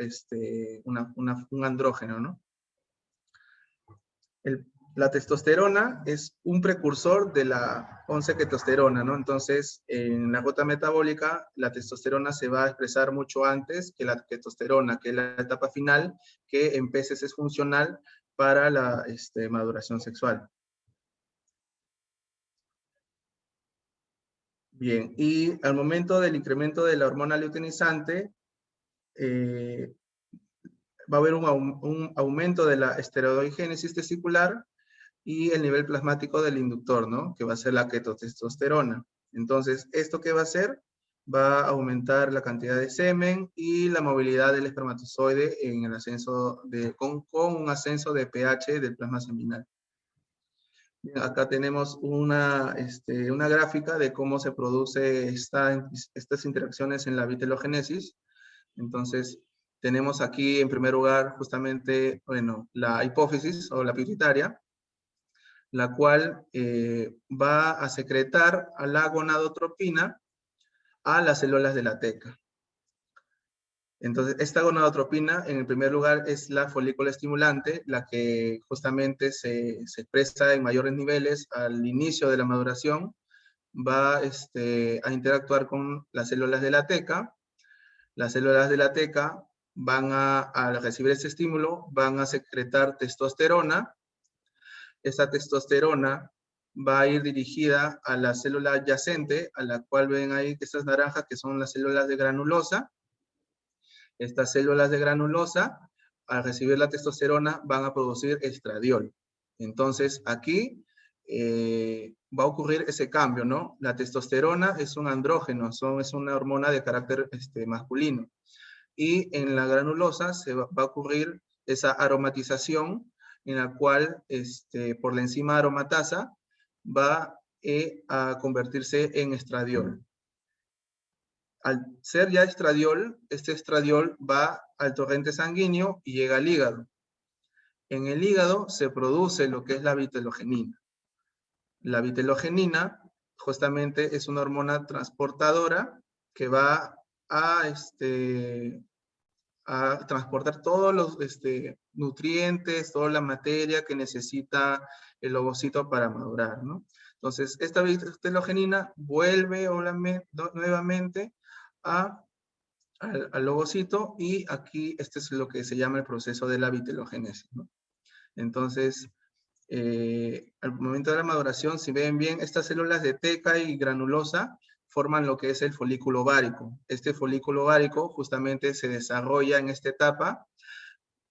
un andrógeno, ¿no? La testosterona es un precursor de la 11-ketosterona, ¿no? Entonces, en la ruta metabólica, la testosterona se va a expresar mucho antes que la ketosterona, que es la etapa final, que en peces es funcional para la maduración sexual. Bien, y al momento del incremento de la hormona luteinizante, va a haber un aumento de la esteroidogénesis testicular y el nivel plasmático del inductor, ¿no? Que va a ser la ketotestosterona. Entonces, ¿esto qué va a hacer? Va a aumentar la cantidad de semen y la movilidad del espermatozoide en el ascenso con un ascenso de pH del plasma seminal. Acá tenemos una gráfica de cómo se produce estas interacciones en la vitelogénesis. Entonces, tenemos aquí en primer lugar justamente, bueno, la hipófisis o la pituitaria, la cual va a secretar a la gonadotropina a las células de la teca. Entonces, esta gonadotropina, en el primer lugar, es la folícula estimulante, la que justamente se expresa en mayores niveles al inicio de la maduración, va a interactuar con las células de la teca. Las células de la teca van al recibir ese estímulo, van a secretar testosterona. Esta testosterona va a ir dirigida a la célula adyacente, a la cual ven ahí estas naranjas, que son las células de granulosa. Estas células de granulosa, al recibir la testosterona, van a producir estradiol. Entonces, aquí va a ocurrir ese cambio, ¿no? La testosterona es un andrógeno, es una hormona de carácter masculino. Y en la granulosa va a ocurrir esa aromatización, en la cual por la enzima aromatasa va a convertirse en estradiol. Al ser ya estradiol, este estradiol va al torrente sanguíneo y llega al hígado. En el hígado se produce lo que es la vitelogenina. La vitelogenina justamente es una hormona transportadora que va a transportar todos los nutrientes, toda la materia que necesita el ovocito para madurar, ¿no? Entonces, esta vitelogenina vuelve nuevamente al ovocito, y aquí este es lo que se llama el proceso de la vitelogénesis, ¿no? Entonces, al momento de la maduración, si ven bien, estas células de teca y granulosa forman lo que es el folículo ovárico. Este folículo ovárico justamente se desarrolla en esta etapa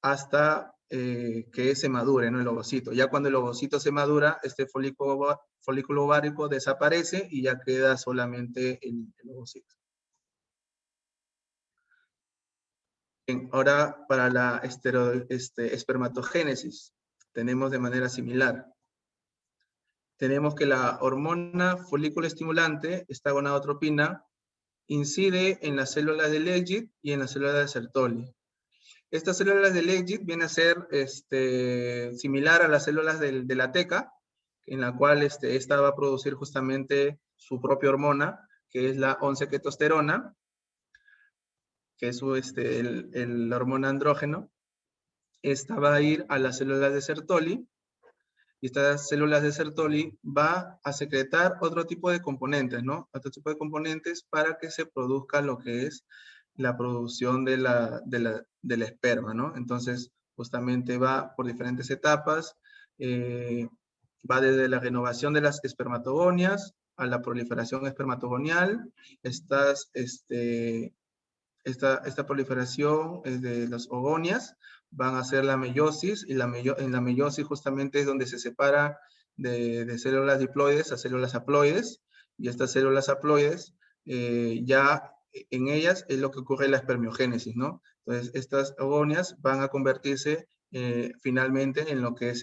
hasta que se madure, ¿no? El ovocito. Ya cuando el ovocito se madura, este folículo ovárico desaparece y ya queda solamente el ovocito. Bien, ahora para la espermatogénesis tenemos de manera similar. Tenemos que la hormona folículo estimulante, esta gonadotropina, incide en las células de Leydig y en las células de Sertoli. Estas células de Leydig vienen a ser similar a las células de la teca, en la cual esta va a producir justamente su propia hormona, que es la 11-ketosterona, que es la hormona andrógeno. Esta va a ir a las células de Sertoli, y estas células de Sertoli va a secretar otro tipo de componentes, ¿no? Otro tipo de componentes para que se produzca lo que es la producción del esperma, ¿no? Entonces, justamente va por diferentes etapas, va desde la renovación de las espermatogonias a la proliferación espermatogonial. Estas esta proliferación de las ogonias van a hacer la meiosis, y en la meiosis justamente es donde se separa de células diploides a células haploides, y estas células haploides ya en ellas es lo que ocurre en la espermiogénesis, ¿no? Entonces, estas ogonias van a convertirse finalmente en lo que es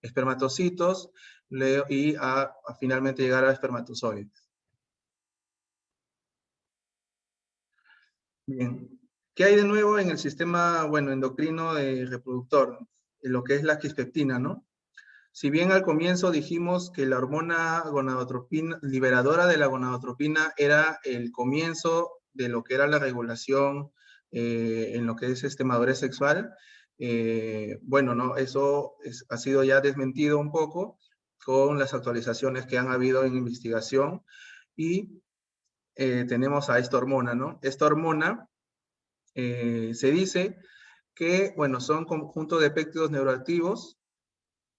espermatocitos y a finalmente llegar a espermatozoides. Bien, ¿qué hay de nuevo en el sistema, bueno, endocrino reproductor? En lo que es la quispeptina, ¿no? Si bien al comienzo dijimos que la hormona gonadotropina, liberadora de la gonadotropina, era el comienzo de lo que era la regulación en lo que es madurez sexual, bueno, ¿no? Eso ha sido ya desmentido un poco con las actualizaciones que han habido en investigación, y tenemos a esta hormona, ¿no? Esta hormona se dice que, bueno, son conjunto de péptidos neuroactivos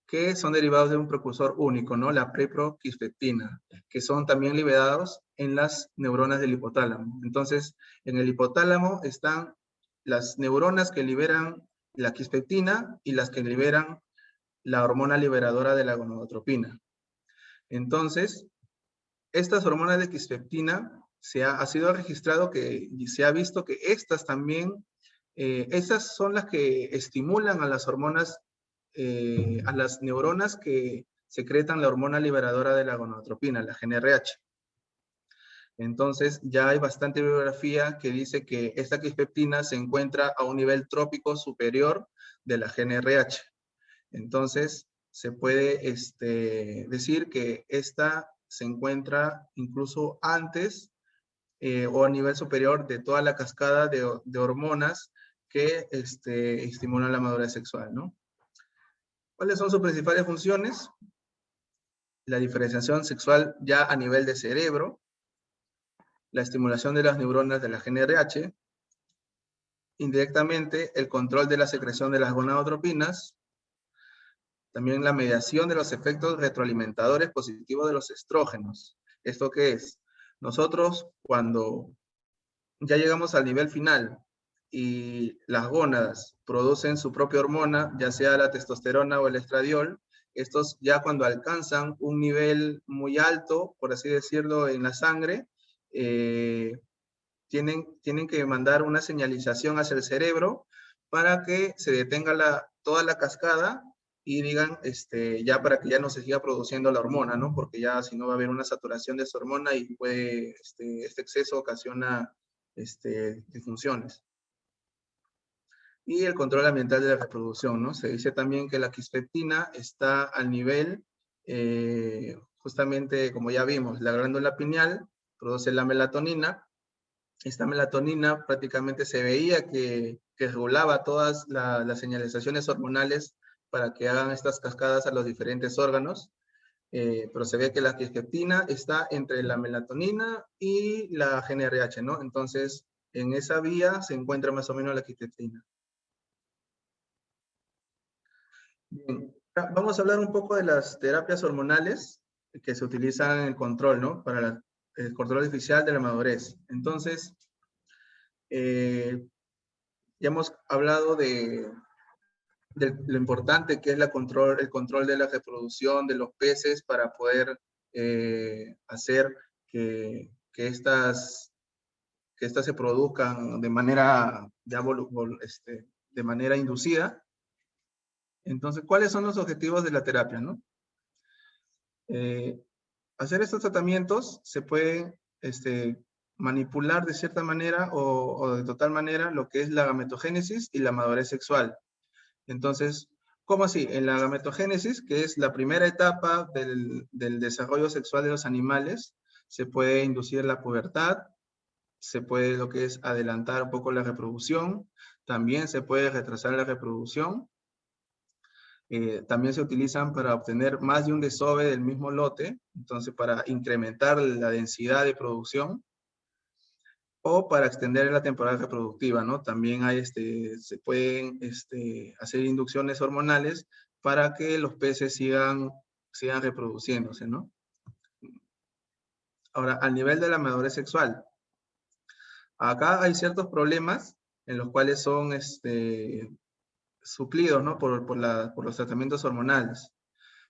que son derivados de un precursor único, ¿no? La preproquispeptina, que son también liberados en las neuronas del hipotálamo. Entonces, en el hipotálamo están las neuronas que liberan la quispeptina y las que liberan la hormona liberadora de la gonadotropina. Entonces, estas hormonas de quispeptina ha sido registrado y se ha visto que estas también, estas son las que estimulan a las hormonas, a las neuronas que secretan la hormona liberadora de la gonadotropina, la GnRH. Entonces, ya hay bastante bibliografía que dice que esta quispeptina se encuentra a un nivel trópico superior de la GnRH. Entonces, se puede decir que esta se encuentra incluso antes o a nivel superior de toda la cascada de hormonas que estimulan la madurez sexual, ¿no? ¿Cuáles son sus principales funciones? La diferenciación sexual ya a nivel de cerebro, la estimulación de las neuronas de la GnRH, indirectamente el control de la secreción de las gonadotropinas, también la mediación de los efectos retroalimentadores positivos de los estrógenos. ¿Esto qué es? Nosotros, cuando ya llegamos al nivel final y las gónadas producen su propia hormona, ya sea la testosterona o el estradiol, estos ya cuando alcanzan un nivel muy alto, por así decirlo, en la sangre, tienen que mandar una señalización hacia el cerebro para que se detenga toda la cascada y digan, ya para que ya no se siga produciendo la hormona, ¿no? Porque ya si no va a haber una saturación de esa hormona y puede, este exceso ocasiona disfunciones. Y el control ambiental de la reproducción, ¿no? Se dice también que la quispeptina está al nivel, justamente como ya vimos, la glándula pineal produce la melatonina. Esta melatonina prácticamente se veía que regulaba todas las señalizaciones hormonales para que hagan estas cascadas a los diferentes órganos, pero se ve que la quispeptina está entre la melatonina y la GnRH, ¿no? Entonces, en esa vía se encuentra más o menos la quispeptina. Bien, vamos a hablar un poco de las terapias hormonales que se utilizan en el control, ¿no? Para el control artificial de la madurez. Entonces, ya hemos hablado de lo importante que es el control de la reproducción de los peces para poder hacer que estas se produzcan de manera, de manera inducida. Entonces, ¿cuáles son los objetivos de la terapia, no? Hacer estos tratamientos se puede manipular de cierta manera o de total manera lo que es la gametogénesis y la madurez sexual. Entonces, ¿cómo así? En la gametogénesis, que es la primera etapa del desarrollo sexual de los animales, se puede inducir la pubertad, se puede lo que es adelantar un poco la reproducción, también se puede retrasar la reproducción. También se utilizan para obtener más de un desove del mismo lote, entonces para incrementar la densidad de producción, o para extender la temporada reproductiva, ¿no? También hay, se pueden hacer inducciones hormonales para que los peces sigan reproduciéndose, ¿no? Ahora, al nivel de la madurez sexual, Acá hay ciertos problemas en los cuales son suplidos, ¿no? por los tratamientos hormonales.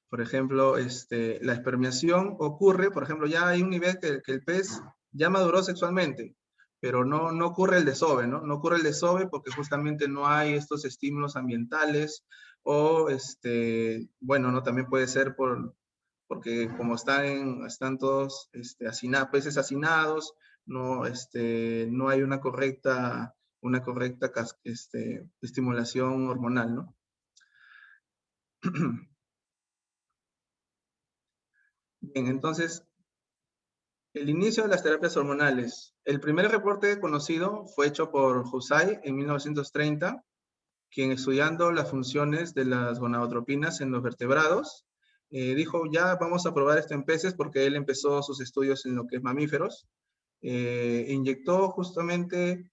Por ejemplo, la espermiación ocurre, por ejemplo, ya hay un nivel que el pez ya maduró sexualmente, pero no ocurre el desove, ¿no? No ocurre el desove porque justamente no hay estos estímulos ambientales o, bueno, ¿no? También puede ser porque como están todos peces hacinados, no, no hay una correcta estimulación hormonal, ¿no? Bien, entonces, el inicio de las terapias hormonales. El primer reporte conocido fue hecho por Husay en 1930, quien estudiando las funciones de las gonadotropinas en los vertebrados, dijo, ya vamos a probar esto en peces porque él empezó sus estudios en lo que es mamíferos. Inyectó justamente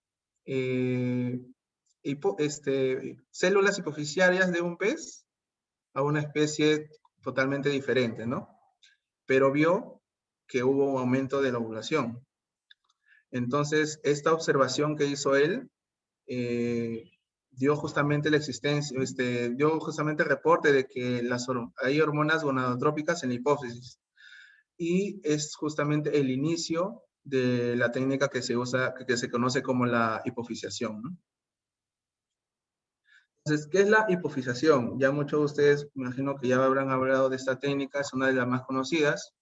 células hipoficiarias de un pez a una especie totalmente diferente, ¿no? Pero vio que hubo un aumento de la ovulación. Entonces, esta observación que hizo él dio justamente la existencia, dio justamente el reporte de que hay hormonas gonadotrópicas en la hipófisis. Y es justamente el inicio de la técnica que se usa, que se conoce como la hipofisiación, ¿no? Entonces, ¿qué es la hipofisiación? Ya muchos de ustedes, me imagino que ya habrán hablado de esta técnica, es una de las más conocidas.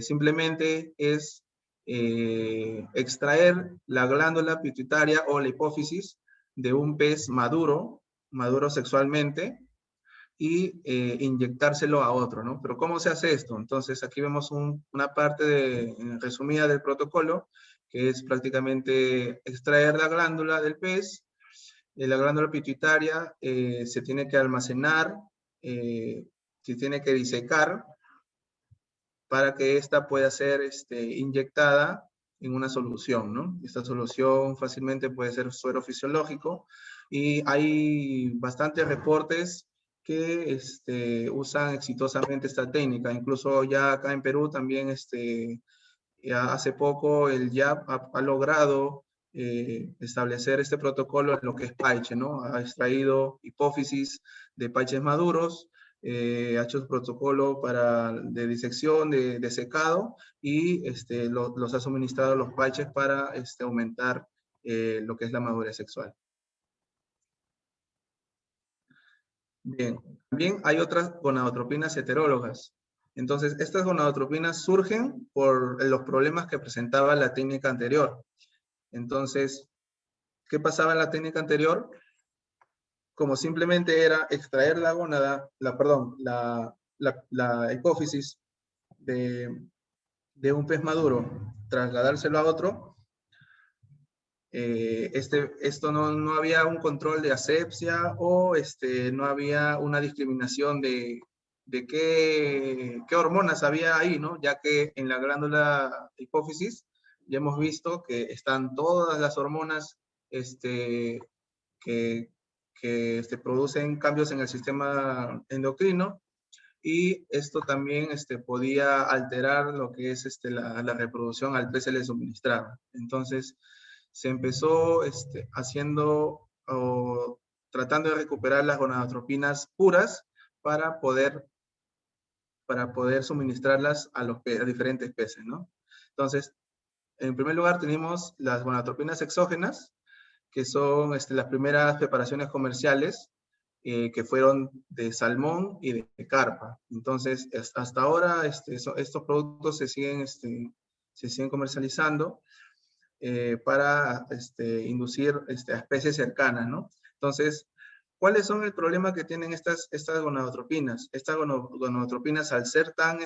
Simplemente es extraer la glándula pituitaria o la hipófisis de un pez maduro sexualmente, y inyectárselo a otro, ¿no? Pero ¿cómo se hace esto? Entonces aquí vemos una parte resumida del protocolo, que es prácticamente extraer la glándula del pez. La glándula pituitaria se tiene que almacenar, se tiene que disecar para que ésta pueda ser inyectada en una solución, ¿no? Esta solución fácilmente puede ser suero fisiológico, y hay bastantes reportes que usan exitosamente esta técnica. Incluso ya acá en Perú también, ya hace poco el YAP ha logrado establecer este protocolo en lo que es paiche, ¿no? Ha extraído hipófisis de paiches maduros, ha hecho un protocolo de disección, de secado, y los ha suministrado a los paiches para aumentar lo que es la madurez sexual. Bien, también hay otras gonadotropinas heterólogas. Entonces, estas gonadotropinas surgen por los problemas que presentaba la técnica anterior. Entonces, ¿qué pasaba en la técnica anterior? Como simplemente era extraer la gónada, la hipófisis de un pez maduro, trasladárselo a otro, esto no había un control de asepsia, o no había una discriminación de qué hormonas había ahí, ¿no? Ya que en la glándula hipófisis ya hemos visto que están todas las hormonas que producen cambios en el sistema endocrino, y esto también podía alterar lo que es la reproducción al pez se le suministraba. Entonces, se empezó haciendo o tratando de recuperar las gonadotropinas puras para poder suministrarlas a diferentes peces, ¿no? Entonces, en primer lugar tenemos las gonadotropinas exógenas, que son las primeras preparaciones comerciales, que fueron de salmón y de carpa. Entonces, hasta ahora estos productos se siguen comercializando para inducir a especies cercanas, ¿no? Entonces, ¿cuáles son el problema que tienen estas gonadotropinas? Estas gonadotropinas, al ser tan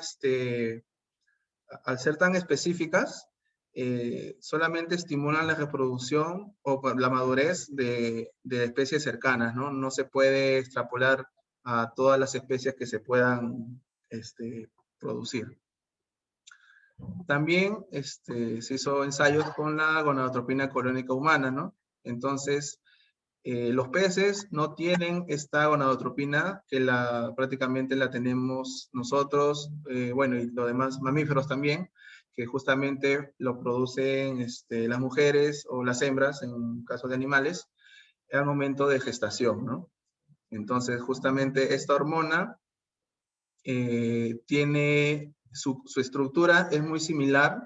específicas, solamente estimulan la reproducción o la madurez de especies cercanas, ¿no? No se puede extrapolar a todas las especies que se puedan producir. También se hizo ensayos con la gonadotropina colónica humana, ¿no? Entonces, los peces no tienen esta gonadotropina que prácticamente la tenemos nosotros, bueno, y los demás mamíferos también, que justamente lo producen las mujeres o las hembras, en caso de animales, al momento de gestación, ¿no? Entonces, justamente esta hormona tiene su estructura es muy similar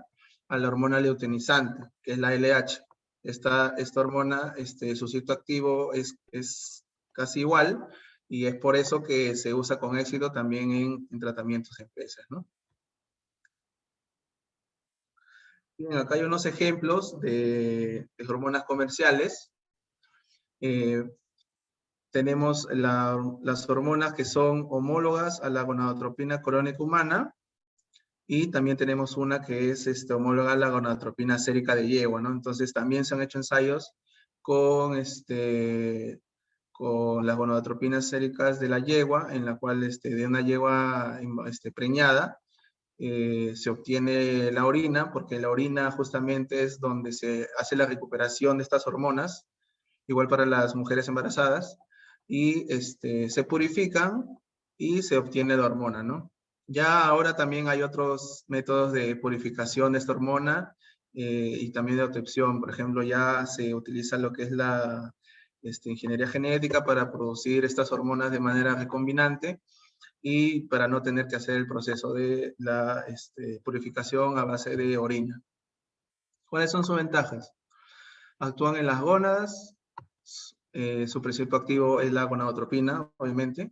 a la hormona luteinizante, que es la LH. Esta hormona, su sitio activo es casi igual, y es por eso que se usa con éxito también en tratamientos en peces, ¿no? Bien, acá hay unos ejemplos de hormonas comerciales. Tenemos las hormonas que son homólogas a la gonadotropina corónica humana, y también tenemos una que es homóloga a la gonadotropina sérica de yegua, ¿no? Entonces también se han hecho ensayos con, con las gonadotropinas séricas de la yegua, en la cual de una yegua preñada se obtiene la orina, porque la orina justamente es donde se hace la recuperación de estas hormonas, igual para las mujeres embarazadas, y se purifican y se obtiene la hormona, ¿no? Ya ahora también hay otros métodos de purificación de esta hormona y también de obtención. Por ejemplo, ya se utiliza lo que es la ingeniería genética para producir estas hormonas de manera recombinante y para no tener que hacer el proceso de la purificación a base de orina. ¿Cuáles son sus ventajas? Actúan en las gónadas, su principio activo es la gonadotropina, obviamente.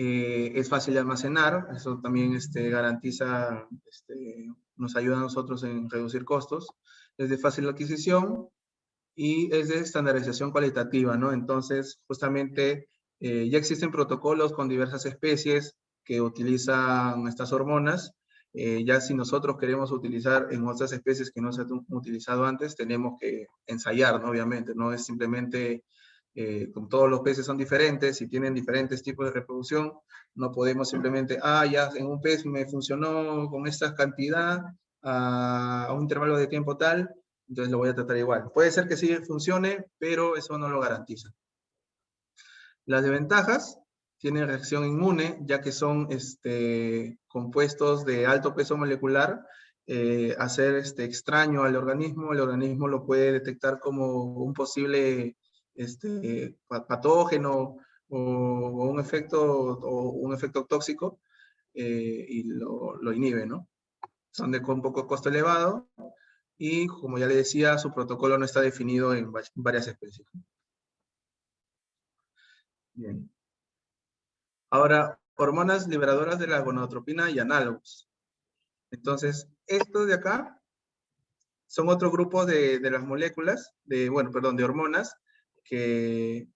Es fácil de almacenar, eso también garantiza, nos ayuda a nosotros en reducir costos. Es de fácil adquisición y es de estandarización cualitativa, ¿no? Entonces, justamente, ya existen protocolos con diversas especies que utilizan estas hormonas. Ya si nosotros queremos utilizar en otras especies que no se han utilizado antes, tenemos que ensayar, ¿no? Obviamente, no es simplemente, como todos los peces son diferentes y tienen diferentes tipos de reproducción, no podemos simplemente, ya en un pez me funcionó con esta cantidad a un intervalo de tiempo tal, entonces lo voy a tratar igual. Puede ser que sí funcione, pero eso no lo garantiza. Las desventajas: tienen reacción inmune, ya que son compuestos de alto peso molecular. Hacer extraño al organismo, el organismo lo puede detectar como un posible patógeno o un efecto tóxico y lo inhibe, ¿no? Son de un poco costo elevado y, como ya le decía, su protocolo no está definido en varias especies. Bien. Ahora, hormonas liberadoras de la gonadotropina y análogos. Entonces, estos de acá son otro grupo de las moléculas, de hormonas, que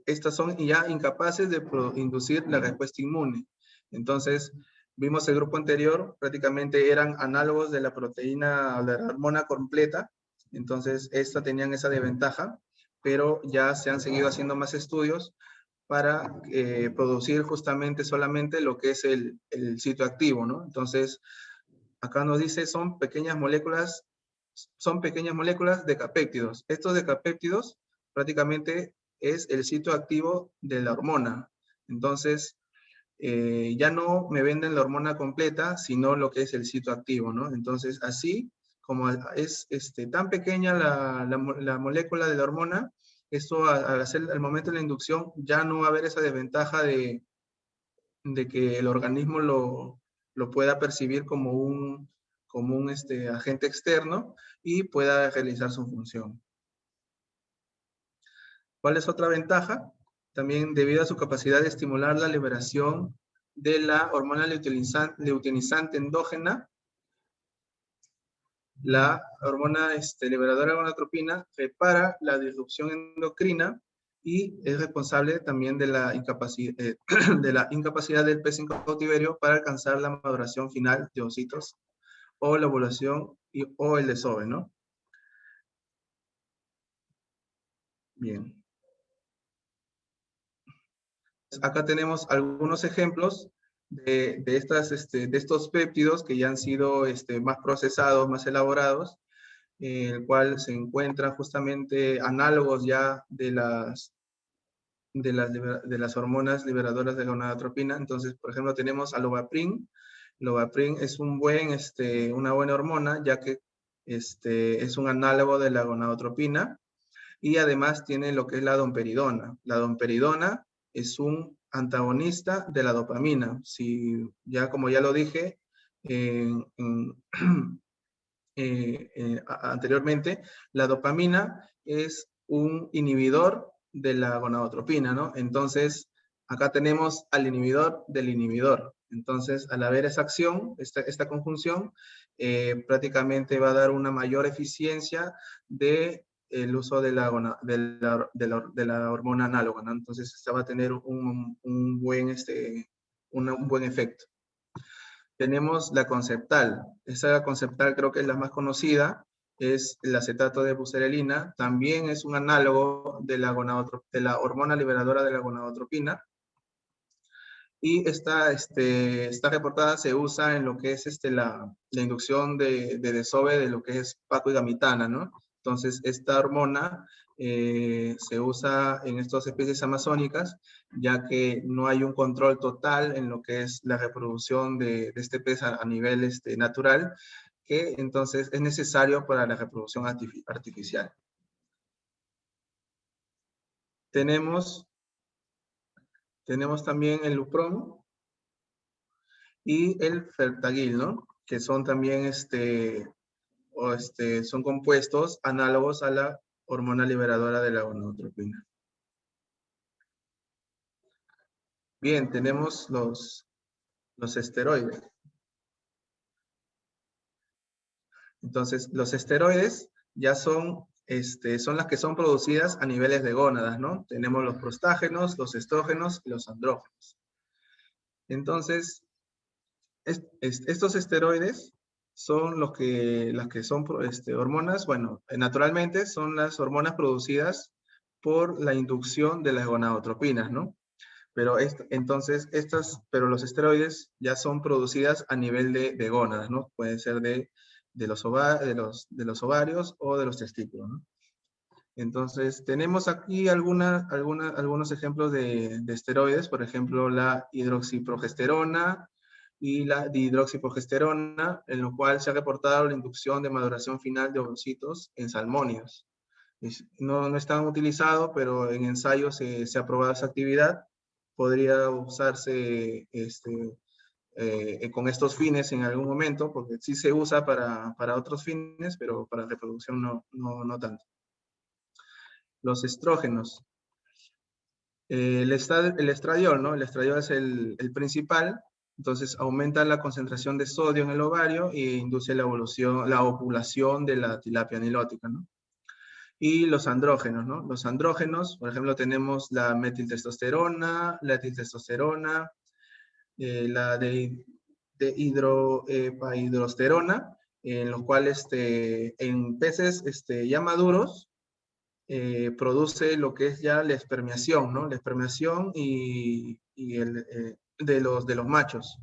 estas son ya incapaces de inducir la respuesta inmune. Entonces, vimos el grupo anterior, prácticamente eran análogos de la proteína, de la hormona completa. Entonces, estas tenían esa desventaja, pero ya se han seguido haciendo más estudios para producir justamente solamente lo que es el sitio activo, ¿no? Entonces, acá nos dice son pequeñas moléculas decapéptidos. Estos decapéptidos prácticamente es el sitio activo de la hormona. Entonces, ya no me venden la hormona completa, sino lo que es el sitio activo, ¿no? Entonces, así como es tan pequeña la molécula de la hormona, esto al hacer al momento de la inducción ya no va a haber esa desventaja de que el organismo lo pueda percibir como un agente externo y pueda realizar su función. ¿Cuál es otra ventaja? También, debido a su capacidad de estimular la liberación de la hormona luteinizante endógena, la hormona liberadora de gonadotropina repara la disrupción endocrina y es responsable también de la incapacidad del pez en cautiverio para alcanzar la maduración final de ositos o la ovulación o el desove, ¿no? Bien. Acá tenemos algunos ejemplos de estos péptidos que ya han sido más procesados, más elaborados, en el cual se encuentran justamente análogos ya de las hormonas liberadoras de gonadotropina. Entonces, por ejemplo, tenemos alobaprin, Lovaprin es una buena hormona, ya que es un análogo de la gonadotropina, y además tiene lo que es la domperidona. La domperidona es un antagonista de la dopamina. Como ya lo dije anteriormente, la dopamina es un inhibidor de la gonadotropina, ¿no? Entonces, acá tenemos al inhibidor del inhibidor. Entonces, al haber esa acción, esta conjunción, prácticamente va a dar una mayor eficiencia de el uso de la hormona análoga, ¿no? Entonces, esta va a tener un buen efecto. Tenemos la conceptal. Esa conceptal creo que es la más conocida, es el acetato de buserelina. También es un análogo de la hormona liberadora de la gonadotropina. Y esta reportada se usa en lo que es la inducción de desove de lo que es paco y gamitana, ¿no? Entonces, esta hormona se usa en estas especies amazónicas, ya que no hay un control total en lo que es la reproducción de este pez a nivel natural, que entonces es necesario para la reproducción artificial. Tenemos también el Lupron y el Fertagil, ¿no? Que son también son compuestos análogos a la hormona liberadora de la gonadotropina. Bien, tenemos los esteroides. Entonces, los esteroides ya son las que son producidas a niveles de gónadas, ¿no? Tenemos los prostágenos, los estrógenos y los andrógenos. Entonces, estos esteroides son las que son hormonas, bueno, naturalmente son las hormonas producidas por la inducción de las gonadotropinas, ¿no? Pero los esteroides ya son producidas a nivel de gónadas, ¿no? Pueden ser de los ovarios o de los testículos, ¿no? Entonces, tenemos aquí algunos ejemplos de esteroides, por ejemplo, la hidroxiprogesterona y la dihidroxiprogesterona, en lo cual se ha reportado la inducción de maduración final de ovocitos en salmónidos. No están utilizados, pero en ensayos se ha probado esa actividad. Podría usarse con estos fines en algún momento, porque sí se usa para otros fines, pero para reproducción no tanto. Los estrógenos. El estradiol, ¿no? El estradiol es el principal, entonces aumenta la concentración de sodio en el ovario e induce la ovulación de la tilapia nilótica, ¿no? Y los andrógenos, ¿no? Los andrógenos, por ejemplo, tenemos la metiltestosterona, la etiltestosterona, la hidroepaidrosterona, en los cuales en peces ya maduros produce lo que es ya la espermiación, ¿no? La espermiación de los machos.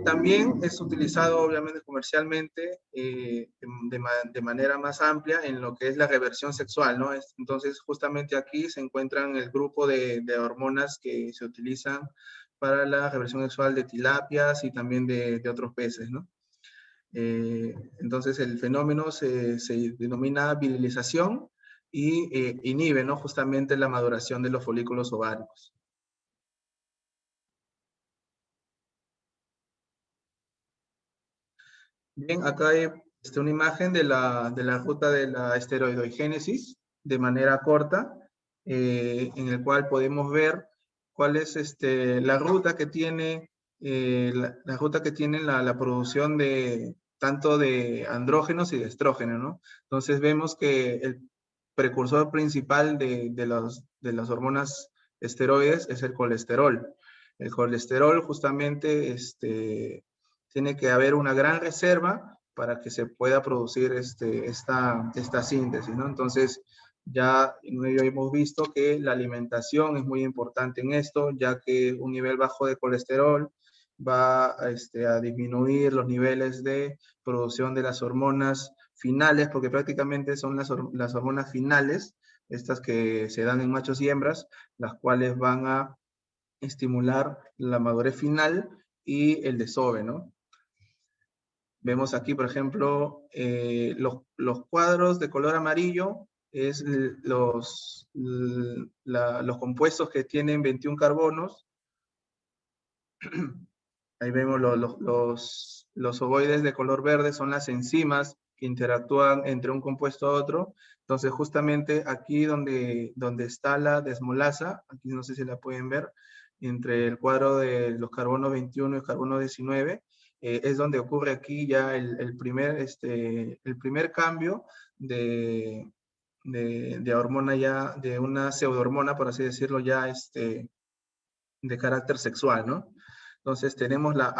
También es utilizado obviamente comercialmente de manera más amplia en lo que es la reversión sexual, ¿no? Entonces justamente aquí se encuentran el grupo de hormonas que se utilizan para la reversión sexual de tilapias y también de otros peces, ¿no? Entonces el fenómeno se denomina virilización y inhibe, ¿no? Justamente la maduración de los folículos ováricos. Bien, acá hay una imagen de la ruta de la esteroidogénesis de manera corta, en el cual podemos ver cuál es la ruta que tiene la producción tanto de andrógenos y de estrógenos, ¿no? Entonces vemos que el precursor principal de las hormonas esteroides es el colesterol. El colesterol justamente tiene que haber una gran reserva para que se pueda producir esta síntesis, ¿no? Entonces, ya hemos visto que la alimentación es muy importante en esto, ya que un nivel bajo de colesterol va a disminuir los niveles de producción de las hormonas finales, porque prácticamente son las hormonas finales, estas que se dan en machos y hembras, las cuales van a estimular la madurez final y el desove, ¿no? Vemos aquí, por ejemplo, los cuadros de color amarillo es los compuestos que tienen 21 carbonos. Ahí vemos los ovoides de color verde, son las enzimas que interactúan entre un compuesto a otro. Entonces, justamente aquí donde está la desmolasa, aquí no sé si la pueden ver, entre el cuadro de los carbonos 21 y el carbono 19, es donde ocurre aquí ya el primer cambio de hormona ya, de una pseudohormona, por así decirlo, ya de carácter sexual, ¿no? Entonces tenemos la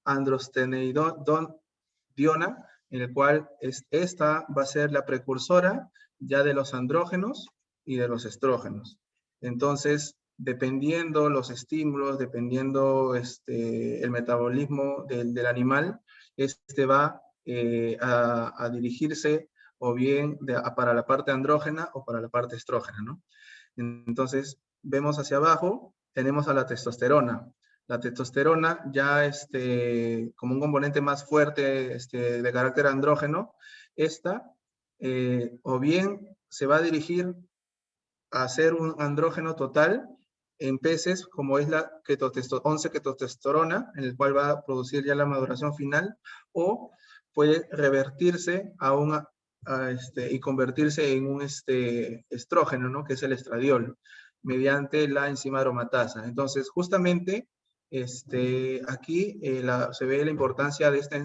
androstenediona, en el cual esta va a ser la precursora ya de los andrógenos y de los estrógenos. Entonces, dependiendo los estímulos, dependiendo el metabolismo del animal, va a dirigirse o bien para la parte andrógena o para la parte estrógena, ¿no? Entonces, vemos hacia abajo, tenemos a la testosterona. La testosterona ya como un componente más fuerte de carácter andrógeno, o bien se va a dirigir a ser un andrógeno total en peces como es la 11-ketotestosterona, en el cual va a producir ya la maduración final, o puede revertirse y convertirse en un estrógeno, ¿no? Que es el estradiol, mediante la enzima aromatasa. Entonces, justamente, aquí se ve la importancia de esta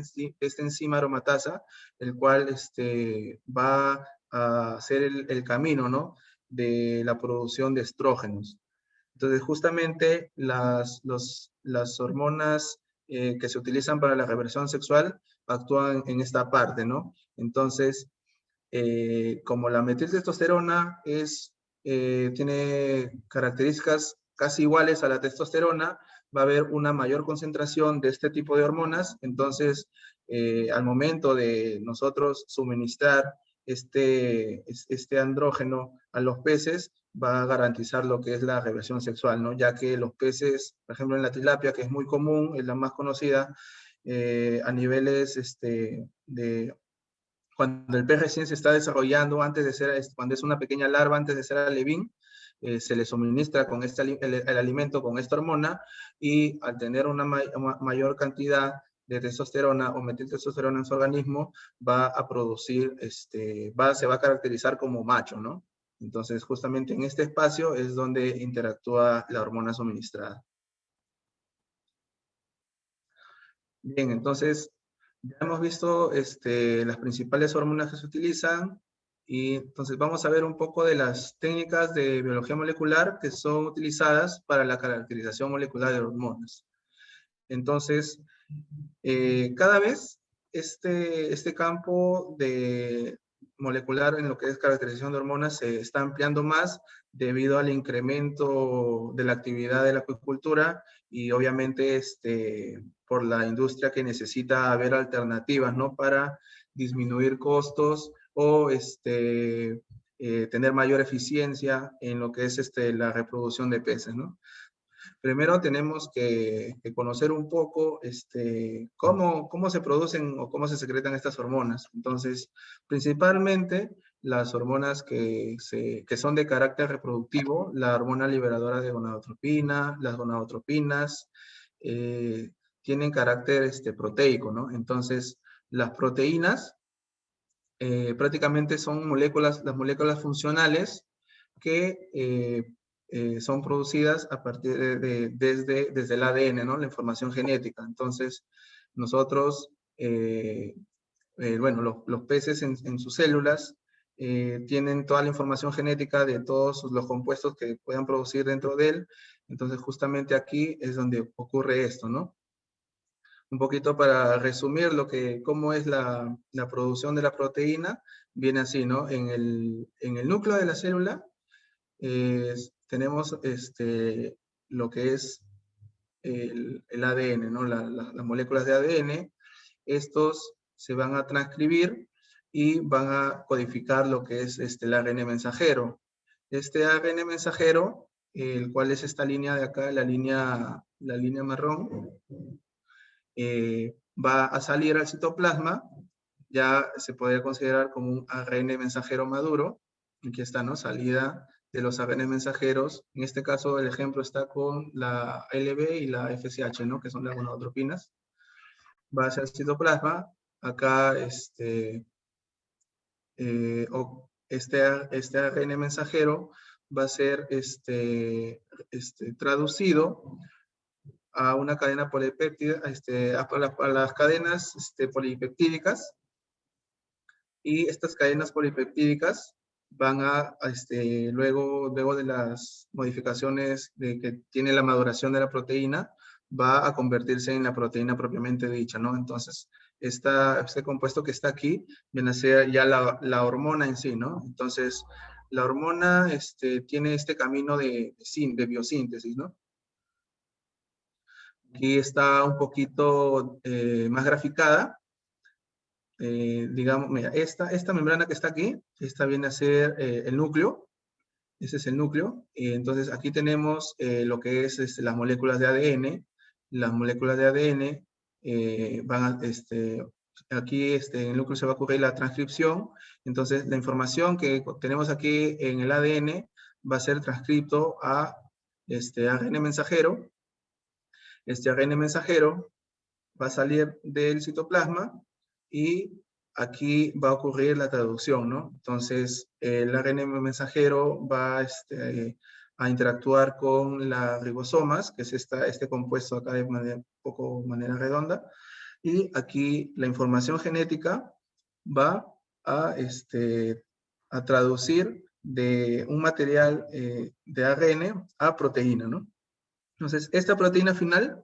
enzima aromatasa, el cual va a ser el camino, ¿no? De la producción de estrógenos. Entonces, justamente las hormonas que se utilizan para la reversión sexual actúan en esta parte, ¿no? Entonces, como la metiltestosterona tiene características casi iguales a la testosterona, va a haber una mayor concentración de este tipo de hormonas. Entonces, al momento de nosotros suministrar este andrógeno a los peces, va a garantizar lo que es la reversión sexual, ¿no? Ya que los peces, por ejemplo en la tilapia, que es muy común, es la más conocida, a niveles cuando el pez recién se está desarrollando, cuando es una pequeña larva, antes de ser alevín, se le suministra con el alimento con esta hormona, y al tener una mayor cantidad de testosterona o metiltestosterona en su organismo, va a producir, se va a caracterizar como macho, ¿no? Entonces, justamente en este espacio es donde interactúa la hormona suministrada. Bien, entonces, ya hemos visto las principales hormonas que se utilizan, y entonces vamos a ver un poco de las técnicas de biología molecular que son utilizadas para la caracterización molecular de hormonas. Entonces, cada vez este campo molecular en lo que es caracterización de hormonas se está ampliando más debido al incremento de la actividad de la acuicultura, y obviamente por la industria que necesita ver alternativas, ¿no? Para disminuir costos o tener mayor eficiencia en lo que es la reproducción de peces, ¿no? Primero tenemos que conocer un poco cómo se producen o cómo se secretan estas hormonas. Entonces, principalmente las hormonas que son de carácter reproductivo, la hormona liberadora de gonadotropina, las gonadotropinas, tienen carácter proteico, ¿no? Entonces, las proteínas prácticamente son las moléculas funcionales que son producidas a partir desde el ADN, ¿no? La información genética. Entonces, nosotros, bueno, los peces en sus células tienen toda la información genética de todos los compuestos que puedan producir dentro de él. Entonces, justamente aquí es donde ocurre esto, ¿no? Un poquito para resumir cómo es la producción de la proteína, viene así, ¿no? En el núcleo de la célula tenemos lo que es el ADN, ¿no? Las moléculas de ADN. Estos se van a transcribir y van a codificar lo que es el ARN mensajero. Este ARN mensajero, el cual es esta línea de acá, la línea la línea marrón, va a salir al citoplasma, ya se podría considerar como un ARN mensajero maduro. Aquí está, ¿no? Salida de los ARN mensajeros. En este caso, el ejemplo está con la LB y la FSH, ¿no? Que son las gonadotropinas. Va hacia el citoplasma. Acá, este ARN mensajero va a ser traducido a una cadena polipéptida, a las cadenas polipeptídicas, y estas cadenas polipeptídicas van luego de las modificaciones de que tiene la maduración de la proteína, va a convertirse en la proteína propiamente dicha, ¿no? Entonces, este compuesto que está aquí viene a ser ya la hormona en sí, ¿no? Entonces, la hormona tiene este camino de biosíntesis, ¿no? Aquí está un poquito más graficada. Digamos, mira, esta membrana que está aquí, esta viene a ser el núcleo. Ese es el núcleo. Entonces, aquí tenemos lo que es las moléculas de ADN. Las moléculas de ADN van a, aquí en el núcleo se va a ocurrir la transcripción. Entonces, la información que tenemos aquí en el ADN va a ser transcrito a ARN mensajero. Este ARN mensajero va a salir del citoplasma y aquí va a ocurrir la traducción, ¿no? Entonces, el ARN mensajero va a interactuar con las ribosomas, que es este compuesto acá de manera redonda, y aquí la información genética va a traducir de un material de ARN a proteína, ¿no? Entonces, esta proteína final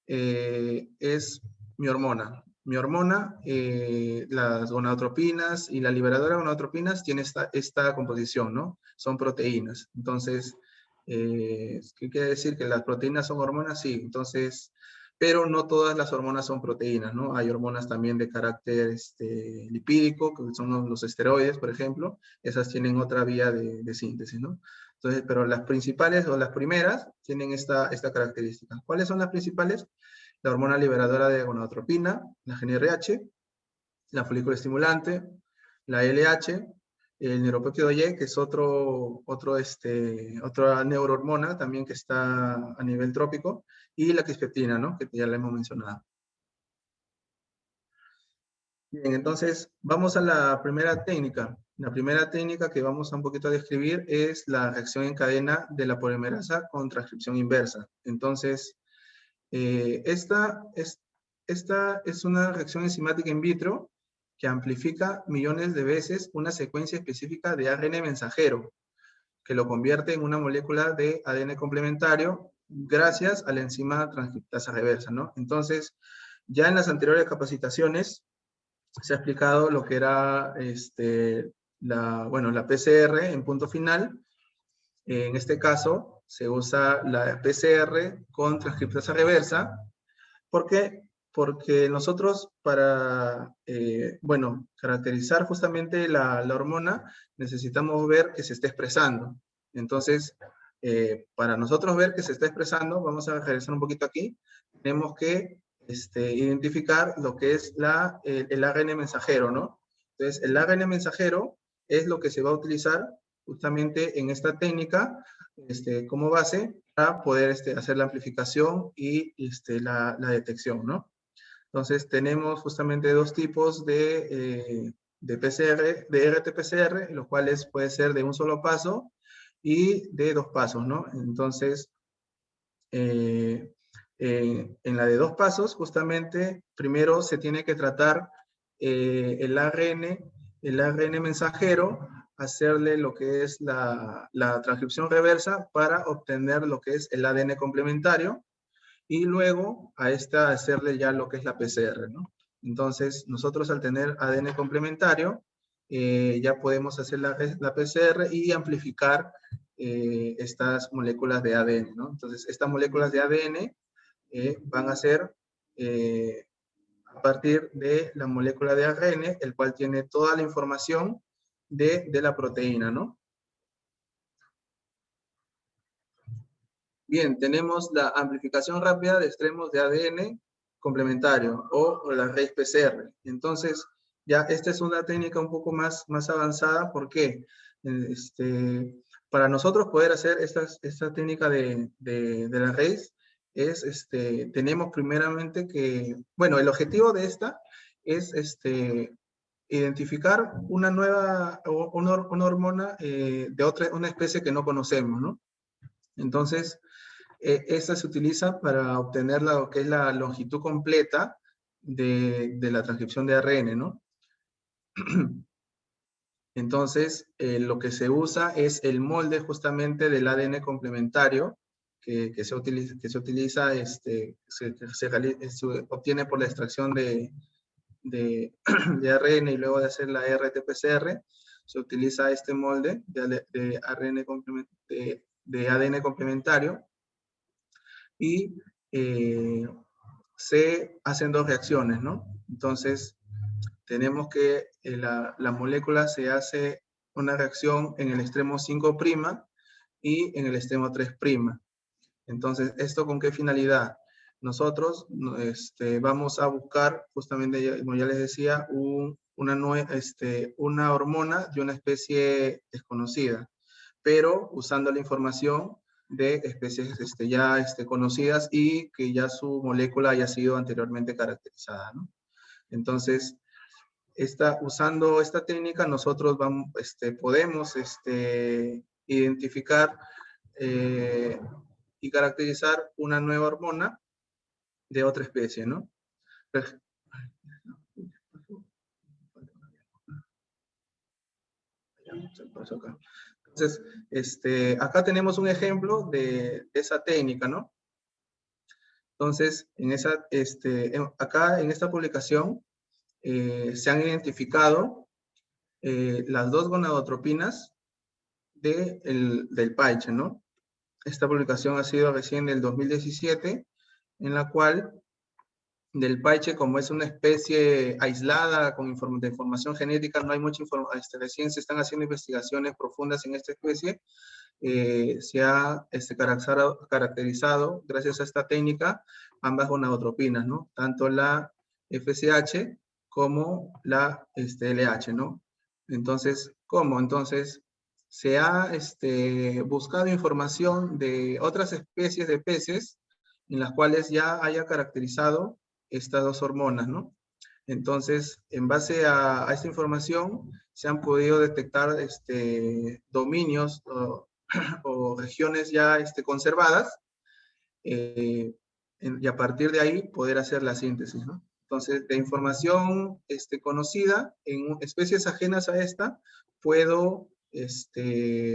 es mi hormona. Mi hormona, las gonadotropinas y la liberadora de gonadotropinas tiene esta composición, ¿no? Son proteínas. Entonces, ¿qué quiere decir? ¿Que las proteínas son hormonas? Sí. Entonces, pero no todas las hormonas son proteínas, ¿no? Hay hormonas también de carácter lipídico, que son los esteroides, por ejemplo. Esas tienen otra vía de síntesis, ¿no? Entonces, pero las principales o las primeras tienen esta característica. ¿Cuáles son las principales? La hormona liberadora de gonadotropina, la GnRH, la folículo estimulante, la LH, el neuropéptido Y, que es otra neurohormona también que está a nivel trópico, y la quispeptina, ¿no? Que ya la hemos mencionado. Bien, entonces vamos a la primera técnica. La primera técnica que vamos a un poquito a describir es la reacción en cadena de la polimerasa con transcripción inversa. Entonces, esta es una reacción enzimática in vitro que amplifica millones de veces una secuencia específica de ARN mensajero, que lo convierte en una molécula de ADN complementario gracias a la enzima transcriptasa reversa, ¿no? Entonces, ya en las anteriores capacitaciones se ha explicado lo que era la PCR en punto final. En este caso, se usa la PCR con transcriptasa reversa. ¿Por qué? Porque nosotros para, caracterizar justamente la hormona, necesitamos ver que se está expresando. Entonces, para nosotros ver que se está expresando, vamos a regresar un poquito aquí, tenemos que identificar lo que es el ARN mensajero, ¿no? Entonces, el ARN mensajero es lo que se va a utilizar justamente en esta técnica como base para poder hacer la amplificación y la detección, ¿no? Entonces, tenemos justamente dos tipos de PCR, de RT-PCR, los cuales puede ser de un solo paso y de 2 pasos, ¿no? Entonces, en la de 2 pasos, justamente, primero se tiene que tratar el ARN mensajero, hacerle lo que es la transcripción reversa para obtener lo que es el ADN complementario, y luego a esta hacerle ya lo que es la PCR, ¿no? Entonces, nosotros al tener ADN complementario, ya podemos hacer la PCR y amplificar estas moléculas de ADN, ¿no? Entonces, estas moléculas de ADN van a ser a partir de la molécula de ARN, el cual tiene toda la información de la proteína, ¿no? Bien, tenemos la amplificación rápida de extremos de ADN complementario o la raíz PCR. Entonces, ya esta es una técnica un poco más avanzada. ¿Por qué? Para nosotros poder hacer esta técnica de la raíz, tenemos primeramente que, bueno, el objetivo de esta es identificar una nueva, una hormona de una especie que no conocemos, ¿no? Entonces, esta se utiliza para obtener lo que es la longitud completa de la transcripción de ARN, ¿no? Entonces, lo que se usa es el molde justamente del ADN complementario que se utiliza, se obtiene por la extracción de ARN y luego de hacer la RT-PCR, se utiliza este molde de ADN complementario y se hacen dos reacciones, ¿no? Entonces, tenemos que la molécula se hace una reacción en el extremo 5' y en el extremo 3'. Entonces, ¿esto con qué finalidad? Nosotros vamos a buscar, justamente, como ya les decía, una hormona de una especie desconocida, pero usando la información de especies ya conocidas y que ya su molécula haya sido anteriormente caracterizada, ¿no? Entonces, usando esta técnica, nosotros podemos identificar y caracterizar una nueva hormona de otra especie, ¿no? Entonces, acá tenemos un ejemplo de esa técnica, ¿no? Entonces, acá en esta publicación se han identificado las dos gonadotropinas del PAICHE, ¿no? Esta publicación ha sido recién del 2017, en la cual del PAICHE, como es una especie aislada con de información genética, no hay mucha información, recién se están haciendo investigaciones profundas en esta especie, se ha caracterizado, gracias a esta técnica, ambas gonadotropinas, ¿no? Tanto la FSH como la LH, ¿no? Entonces, ¿cómo? Entonces, se ha buscado información de otras especies de peces en las cuales ya haya caracterizado estas dos hormonas, ¿no? Entonces, en base a esta información, se han podido detectar dominios o regiones ya conservadas, y a partir de ahí poder hacer la síntesis, ¿no? Entonces, de información conocida en especies ajenas a esta, puedo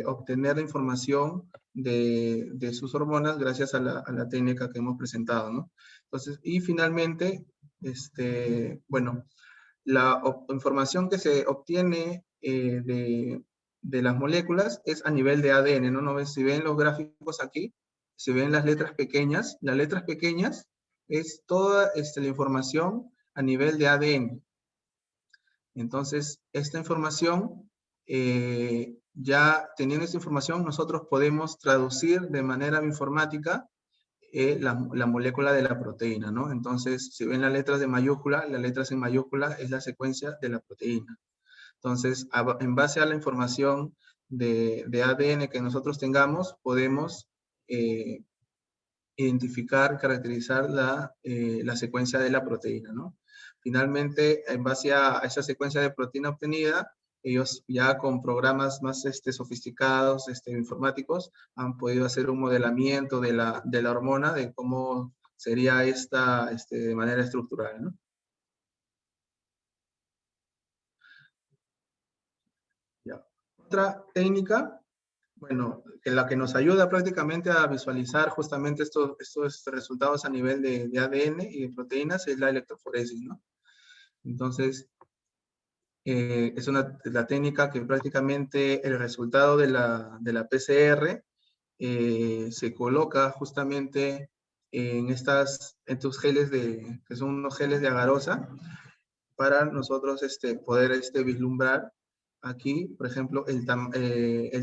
obtener la información de sus hormonas gracias a la técnica que hemos presentado, ¿no? Entonces, y finalmente, bueno, la información que se obtiene de las moléculas es a nivel de ADN, ¿no? ¿No? Si ven los gráficos aquí, se ven las letras pequeñas es toda la información a nivel de ADN. Entonces, esta información, ya teniendo esta información, nosotros podemos traducir de manera informática la molécula de la proteína, ¿no? Entonces, si ven las letras de mayúscula, las letras en mayúscula es la secuencia de la proteína. Entonces, en base a la información de ADN que nosotros tengamos, podemos identificar, caracterizar la secuencia de la proteína, ¿no? Finalmente, en base a esa secuencia de proteína obtenida, ellos ya con programas más sofisticados, informáticos, han podido hacer un modelamiento de la hormona, de cómo sería esta de manera estructural, ¿no? Ya. Otra técnica, bueno, en la que nos ayuda prácticamente a visualizar justamente estos resultados a nivel de ADN y de proteínas es la electroforesis, ¿no? Entonces, es la técnica que prácticamente el resultado de la PCR se coloca justamente en estos geles que son unos geles de agarosa para nosotros poder vislumbrar aquí, por ejemplo, el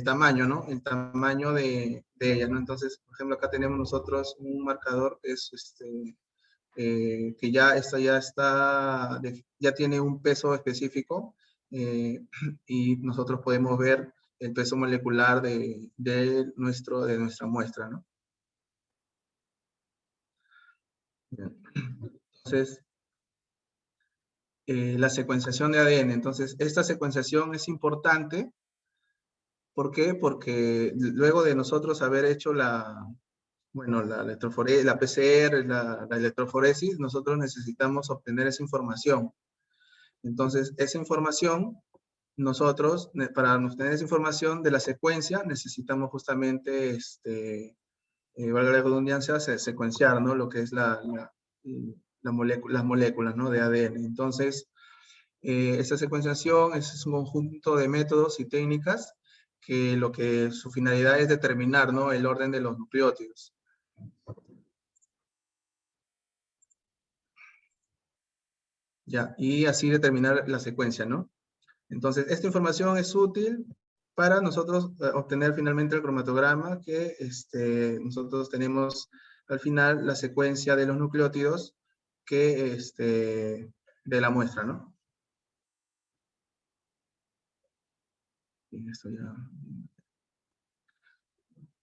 tamaño, ¿no? El tamaño de ella, ¿no? Entonces, por ejemplo, acá tenemos nosotros un marcador que es que ya tiene un peso específico y nosotros podemos ver el peso molecular de nuestra muestra, ¿no? Bien. Entonces, la secuenciación de ADN. Entonces, esta secuenciación es importante. ¿Por qué? Porque luego de nosotros haber hecho la PCR, la electroforesis, nosotros necesitamos obtener esa información. Entonces, esa información, nosotros, para obtener esa información de la secuencia, necesitamos justamente, valga la redundancia, secuenciar, ¿no? Lo que es las moléculas, ¿no? De ADN. Entonces, esta secuenciación es un conjunto de métodos y técnicas que su finalidad es determinar, ¿no? El orden de los nucleótidos. Ya, y así determinar la secuencia, ¿no? Entonces, esta información es útil para nosotros obtener finalmente el cromatograma que nosotros tenemos al final la secuencia de los nucleótidos de la muestra, ¿no? Y esto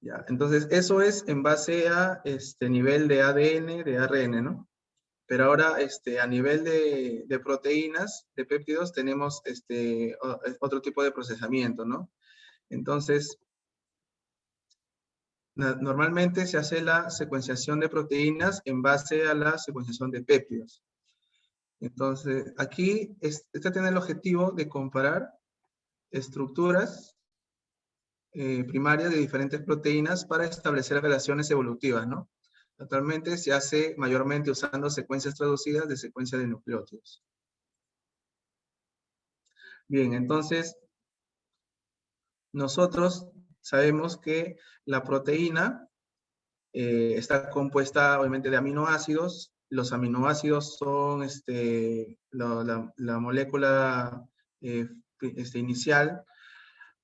ya. Entonces, eso es en base a nivel de ADN, de ARN, ¿no? Pero ahora, a nivel de proteínas, de péptidos, tenemos otro tipo de procesamiento, ¿no? Entonces, normalmente se hace la secuenciación de proteínas en base a la secuenciación de péptidos. Entonces, aquí, esta tiene el objetivo de comparar estructuras primarias de diferentes proteínas para establecer relaciones evolutivas, ¿no? Actualmente se hace mayormente usando secuencias traducidas de secuencia de nucleótidos. Bien, entonces, nosotros sabemos que la proteína está obviamente de aminoácidos. Los aminoácidos son la molécula inicial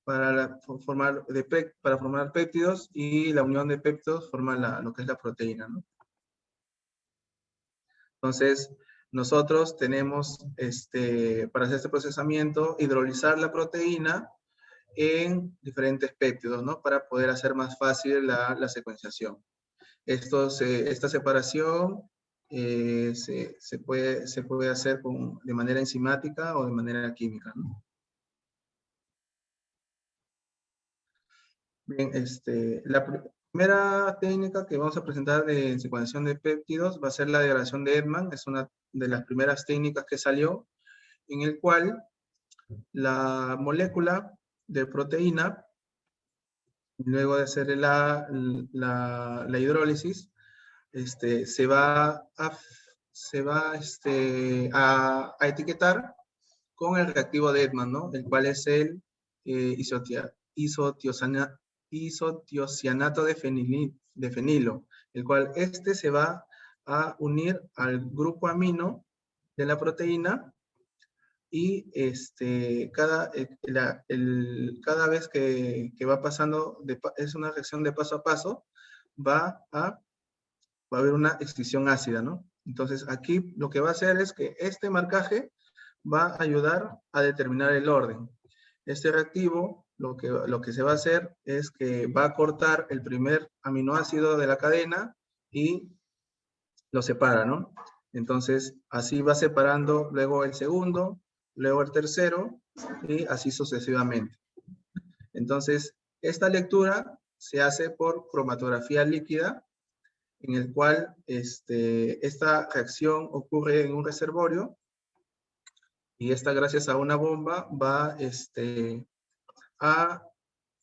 para formar péptidos, y la unión de péptidos forma lo que es la proteína, ¿no? Entonces, nosotros tenemos, para hacer este procesamiento, hidrolizar la proteína en diferentes péptidos, ¿no? Para poder hacer más fácil la secuenciación. Esta separación se puede hacer de manera enzimática o de manera química, ¿no? Bien, la primera técnica que vamos a presentar de secuenciación de péptidos va a ser la degradación de Edman. Es una de las primeras técnicas que salió, en el cual la molécula de proteína, luego de hacer la hidrólisis, se va a etiquetar con el reactivo de Edman, ¿no? El cual es el isotiocianato de fenilo, el cual se va a unir al grupo amino de la proteína, y cada vez que va pasando, es una reacción de paso a paso, va a haber una excreción ácida, ¿no? Entonces aquí lo que va a hacer es que este marcaje va a ayudar a determinar el orden. Este reactivo, lo que se va a hacer es que va a cortar el primer aminoácido de la cadena y lo separa, ¿no? Entonces, así va separando luego el segundo, luego el tercero, y así sucesivamente. Entonces, esta lectura se hace por cromatografía líquida, en el cual esta reacción ocurre en un reservorio, y gracias a una bomba, va a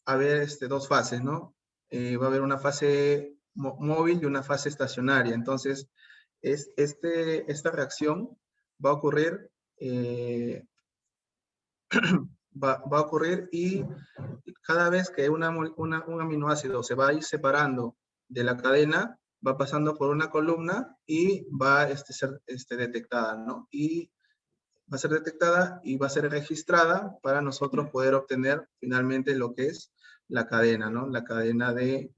haber dos fases, ¿no? Va a haber una fase móvil y una fase estacionaria. Entonces, esta reacción va a ocurrir, y cada vez que un aminoácido se va a ir separando de la cadena, va pasando por una columna y va a ser detectada, ¿no? Y va a ser detectada y va a ser registrada para nosotros poder obtener finalmente lo que es la cadena, ¿no? La cadena de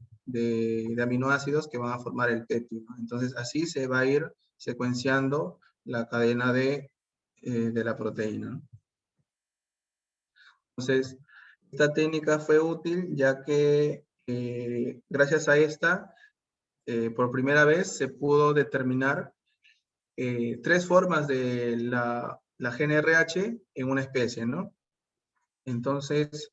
aminoácidos que van a formar el péptido. Entonces, así se va a ir secuenciando la cadena de la proteína, ¿no? Entonces, esta técnica fue útil ya que gracias a esta, por primera vez se pudo determinar 3 formas de la GNRH en una especie, ¿no? Entonces,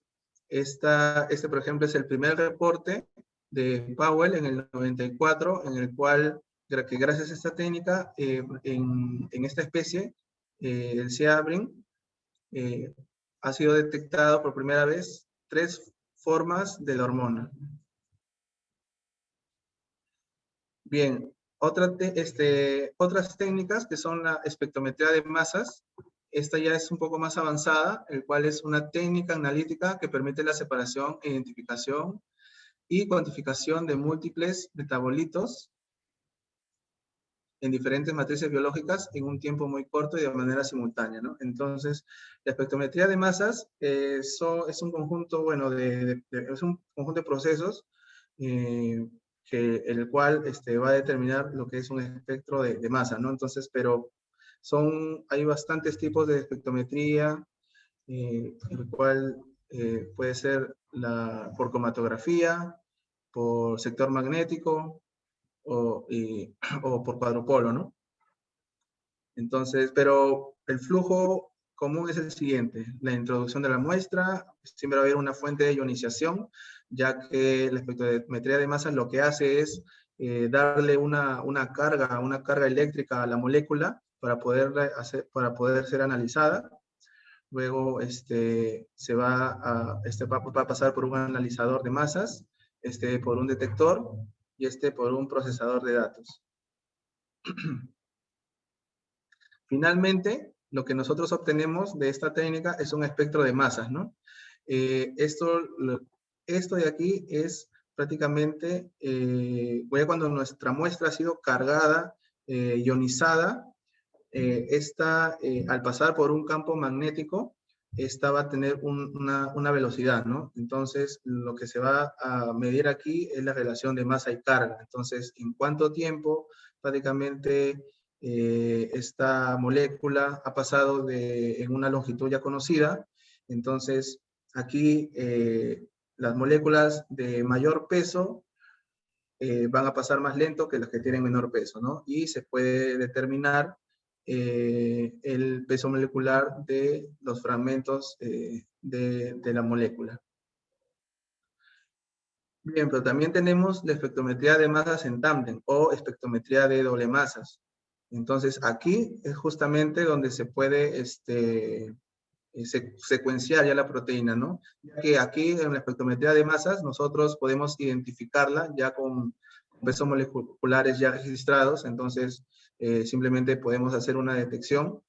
este, por ejemplo, es el primer reporte de Powell en el 94, en el cual, que gracias a esta técnica, en esta especie, el C. brin, ha sido detectado por primera vez 3 formas de la hormona. Bien, otras técnicas que son la espectrometría de masas. Esta ya es un poco más avanzada, el cual es una técnica analítica que permite la separación, identificación y cuantificación de múltiples metabolitos en diferentes matrices biológicas en un tiempo muy corto y de manera simultánea, ¿no? Entonces, la espectrometría de masas es un conjunto, bueno, es un conjunto de procesos el cual va a determinar lo que es un espectro de masa, ¿no? Entonces, pero hay bastantes tipos de espectrometría, el cual puede ser por cromatografía, por sector magnético o por cuadrupolo, ¿no? Entonces, pero el flujo común es el siguiente: la introducción de la muestra, siempre va a haber una fuente de ionización, ya que la espectrometría de masas lo que hace es darle una carga eléctrica a la molécula para poder ser analizada. Luego va a pasar por un analizador de masas, por un detector y por un procesador de datos. Finalmente, lo que nosotros obtenemos de esta técnica es un espectro de masas, ¿no? Esto de aquí es prácticamente, cuando nuestra muestra ha sido cargada, ionizada, al pasar por un campo magnético, esta va a tener una velocidad, ¿no? Entonces, lo que se va a medir aquí es la relación de masa y carga. Entonces, ¿en cuánto tiempo prácticamente esta molécula ha pasado en una longitud ya conocida? Entonces, aquí las moléculas de mayor peso van a pasar más lento que las que tienen menor peso, ¿no? Y se puede determinar el peso molecular de los fragmentos de la molécula. Bien, pero también tenemos la espectrometría de masas en tándem o espectrometría de doble masas. Entonces, aquí es justamente donde se puede secuenciar ya la proteína, ¿no? Ya que aquí en la espectrometría de masas nosotros podemos identificarla ya con pesos moleculares ya registrados. Entonces, simplemente podemos hacer una detección,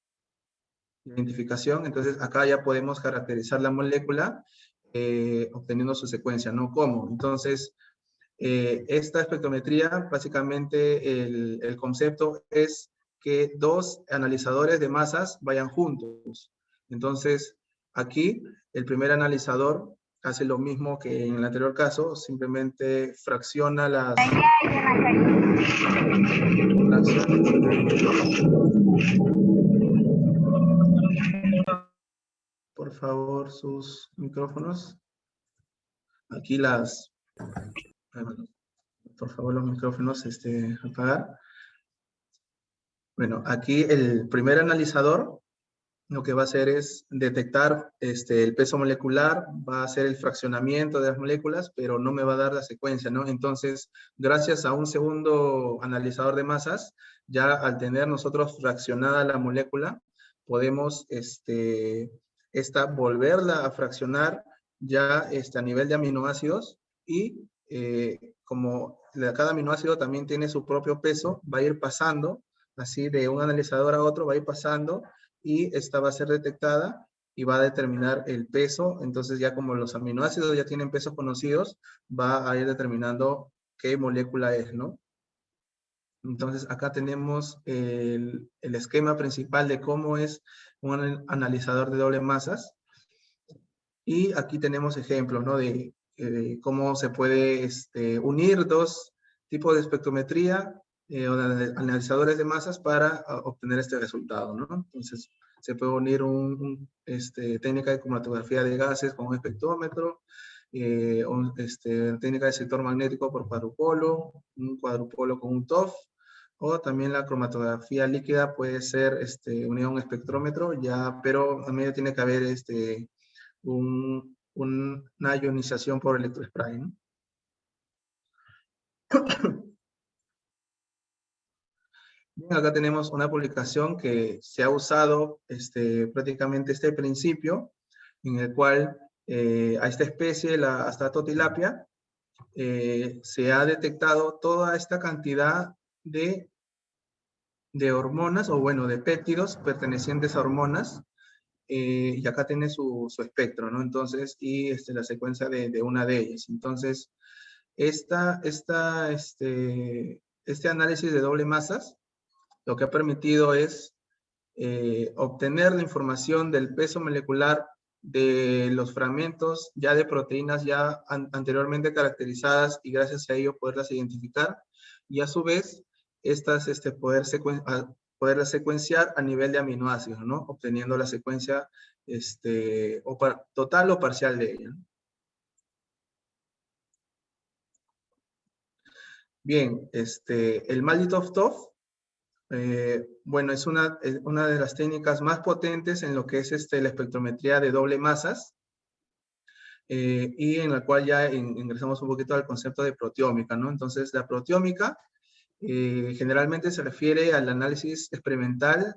identificación. Entonces, acá ya podemos caracterizar la molécula obteniendo su secuencia, ¿no? ¿Cómo? Entonces, esta espectrometría, básicamente el concepto es que 2 analizadores de masas vayan juntos. Entonces, aquí el primer analizador hace lo mismo que en el anterior caso, simplemente fracciona las... Por favor, sus micrófonos. Aquí por favor, los micrófonos apagar. Bueno, aquí el primer analizador lo que va a hacer es detectar el peso molecular, va a hacer el fraccionamiento de las moléculas, pero no me va a dar la secuencia, ¿no? Entonces, gracias a un segundo analizador de masas, ya al tener nosotros fraccionada la molécula, podemos volverla a fraccionar ya a nivel de aminoácidos y como cada aminoácido también tiene su propio peso, va a ir pasando, así de un analizador a otro, va a ir pasando y esta va a ser detectada y va a determinar el peso. Entonces ya como los aminoácidos ya tienen pesos conocidos, va a ir determinando qué molécula es, ¿no? Entonces acá tenemos el esquema principal de cómo es un analizador de doble masas. Y aquí tenemos ejemplos, ¿no? De cómo se puede unir dos tipos de espectrometría o de analizadores de masas para obtener este resultado, ¿no? Entonces, se puede unir técnica de cromatografía de gases con un espectrómetro, técnica de sector magnético por cuadrupolo, un cuadrupolo con un TOF, o también la cromatografía líquida puede ser unida a un espectrómetro, pero a medio tiene que haber una ionización por electrospray, ¿no? Bien, acá tenemos una publicación que se ha usado prácticamente este principio, en el cual a esta especie, la Astratotilapia, se ha detectado toda esta cantidad de hormonas, o bueno, de péptidos pertenecientes a hormonas, y acá tiene su espectro, ¿no? Entonces, y la secuencia de una de ellas. Entonces, este análisis de doble masas lo que ha permitido es obtener la información del peso molecular de los fragmentos ya de proteínas ya anteriormente caracterizadas, y gracias a ello poderlas identificar, y a su vez estas poderlas secuenciar a nivel de aminoácidos, ¿no? Obteniendo la secuencia total o parcial de ella, ¿no? Bien, el MALDI-TOF, bueno, es una de las técnicas más potentes en lo que es la espectrometría de doble masas, y en la cual ya ingresamos un poquito al concepto de proteómica, ¿no? Entonces, la proteómica generalmente se refiere al análisis experimental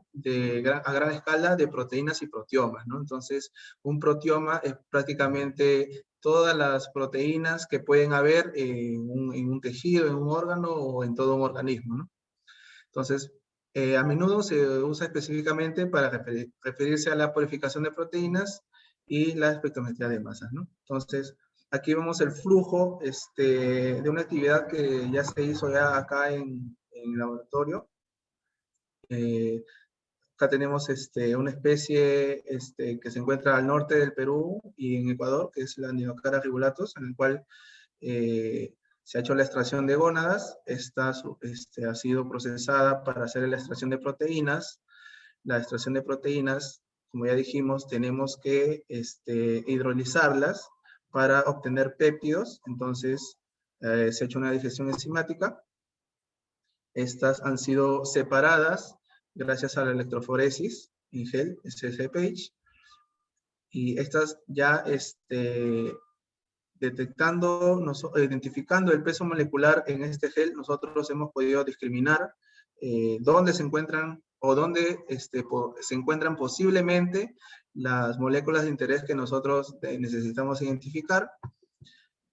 a gran escala de proteínas y proteomas, ¿no? Entonces, un proteoma es prácticamente todas las proteínas que pueden haber en un tejido, en un órgano o en todo un organismo, ¿no? Entonces, a menudo se usa específicamente para referirse a la purificación de proteínas y la espectrometría de masas, ¿no? Entonces, aquí vemos el flujo de una actividad que ya se hizo ya acá en el laboratorio. Acá tenemos una especie que se encuentra al norte del Perú y en Ecuador, que es la Ninocara regulatus, en el cual se ha hecho la extracción de gónadas. Esta ha sido procesada para hacer la extracción de proteínas. La extracción de proteínas, como ya dijimos, tenemos que hidrolizarlas para obtener péptidos. Entonces, se ha hecho una digestión enzimática. Estas han sido separadas gracias a la electroforesis en gel, SSPH. Y estas ya identificando el peso molecular en este gel, nosotros hemos podido discriminar dónde se encuentran o dónde se encuentran posiblemente las moléculas de interés que nosotros necesitamos identificar.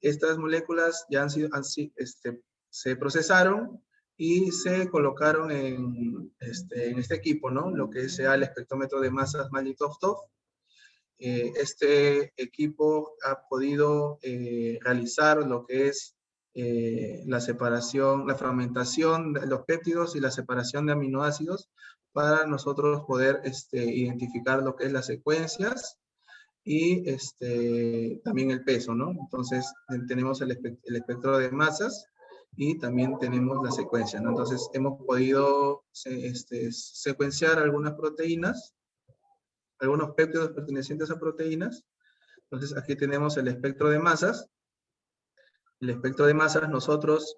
Estas moléculas ya se procesaron y se colocaron en este equipo, ¿no? Lo que sea el espectrómetro de masas MALDI-TOF. Este equipo ha podido realizar lo que es la separación, la fragmentación de los péptidos y la separación de aminoácidos para nosotros poder identificar lo que es las secuencias y también el peso, ¿no? Entonces tenemos el espectro de masas y también tenemos la secuencia, ¿no? Entonces hemos podido secuenciar algunas proteínas, algunos péptidos pertenecientes a proteínas. Entonces aquí tenemos el espectro de masas. El espectro de masas nosotros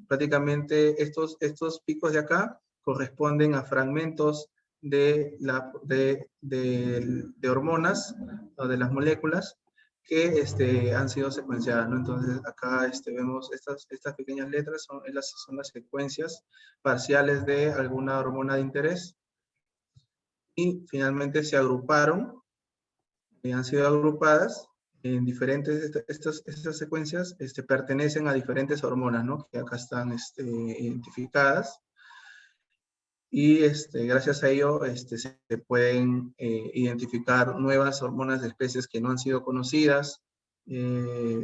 prácticamente estos picos de acá corresponden a fragmentos de hormonas o de las moléculas que han sido secuenciadas, ¿no? Entonces acá vemos estas pequeñas letras son las secuencias parciales de alguna hormona de interés. Y finalmente se agruparon, han sido agrupadas en diferentes, estas secuencias pertenecen a diferentes hormonas, ¿no? Que acá están identificadas. Y gracias a ello se pueden identificar nuevas hormonas de especies que no han sido conocidas.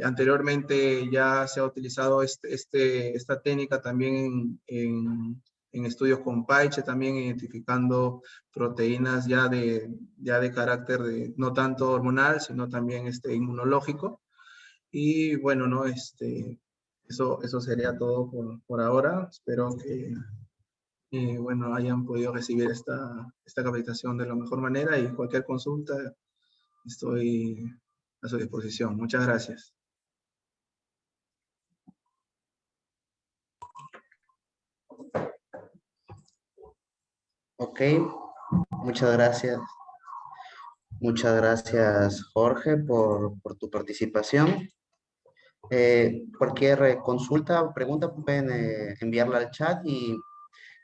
Anteriormente ya se ha utilizado esta técnica también en en estudios con PAICHE también identificando proteínas ya de carácter no tanto hormonal, sino también inmunológico. Y bueno, ¿no? Eso sería todo por ahora. Espero que bueno, hayan podido recibir esta capacitación de la mejor manera, y cualquier consulta estoy a su disposición. Muchas gracias. Ok, muchas gracias. Muchas gracias, Jorge, por tu participación. Cualquier consulta o pregunta pueden enviarla al chat y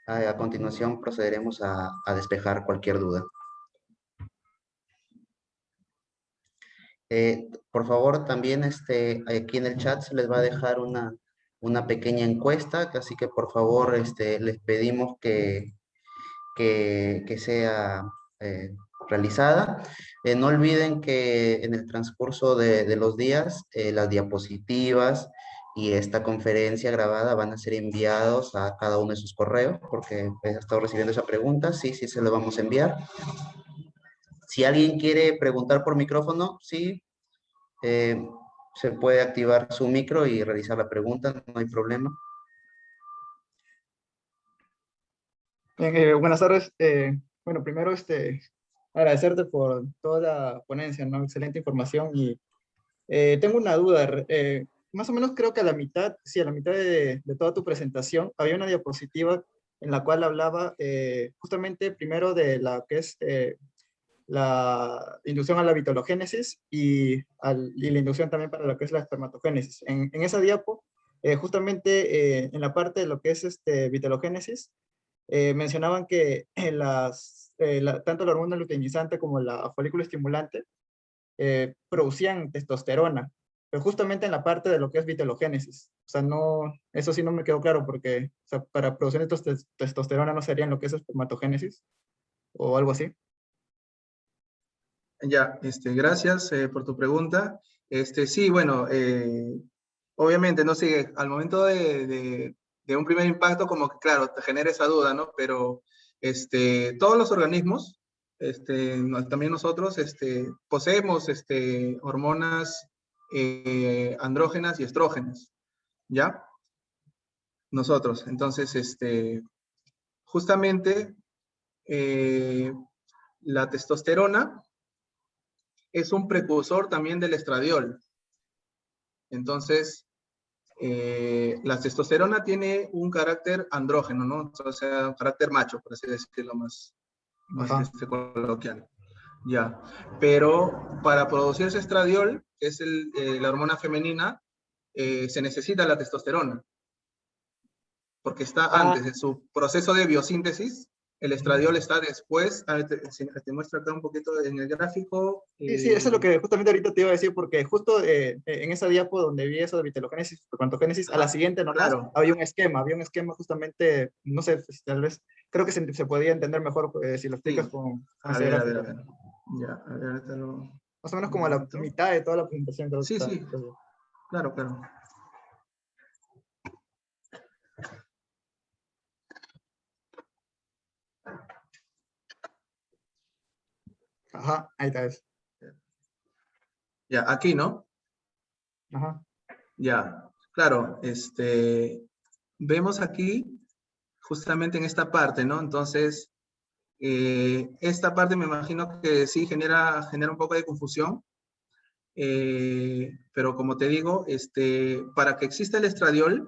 a continuación procederemos a despejar cualquier duda. Por favor, también aquí en el chat se les va a dejar una pequeña encuesta, así que por favor les pedimos que sea realizada. No olviden que en el transcurso de los días, las diapositivas y esta conferencia grabada van a ser enviados a cada uno de sus correos, porque he estado recibiendo esa pregunta. Sí, sí, se lo vamos a enviar. Si alguien quiere preguntar por micrófono, sí, se puede activar su micro y realizar la pregunta, no hay problema. Bien, buenas tardes. Bueno, primero agradecerte por toda la ponencia, ¿no? Excelente información. Y tengo una duda. Más o menos creo que a la mitad, sí, a la mitad de toda tu presentación había una diapositiva en la cual hablaba justamente primero de la que es la inducción a la vitologénesis y la inducción también para lo que es la espermatogénesis. En esa diapo, justamente en la parte de lo que es vitologénesis, mencionaban que tanto la hormona luteinizante como la folículo estimulante producían testosterona, pero justamente en la parte de lo que es vitologénesis. O sea, no, eso sí no me quedó claro, porque o sea, para producir testosterona no sería en lo que es espermatogénesis o algo así. Ya, gracias por tu pregunta. Sí, bueno, obviamente, no sé, al momento de un primer impacto, como que, claro, te genera esa duda, ¿no? Pero todos los organismos, también nosotros, poseemos hormonas andrógenas y estrógenas, ¿ya? Nosotros. Entonces, justamente, la testosterona es un precursor también del estradiol. Entonces, la testosterona tiene un carácter andrógeno, ¿no? O sea, un carácter macho, por así decirlo más coloquial. Ya. Pero para producir ese estradiol, que es la hormona femenina, se necesita la testosterona. Porque está antes de su proceso de biosíntesis. El estradiol está después. A ver, te muestro acá un poquito en el gráfico. Sí, sí, eso es lo que justamente ahorita te iba a decir, porque justo en esa diapo donde vi eso de vitologénesis, espermatogénesis, a la siguiente nomás, claro. había un esquema justamente, no sé, pues, tal vez, creo que se podía entender mejor si lo explicas Sí. con A ese ver. gráfico. Ya, a ver, ahorita lo... Más o menos como a la mitad de toda la presentación. Creo Sí, que sí, está. claro. Ajá, ahí está eso. Ya, aquí, ¿no? Ajá. Ya, claro, vemos aquí, justamente en esta parte, ¿no? Entonces, esta parte me imagino que sí genera un poco de confusión, pero como te digo, para que exista el estradiol,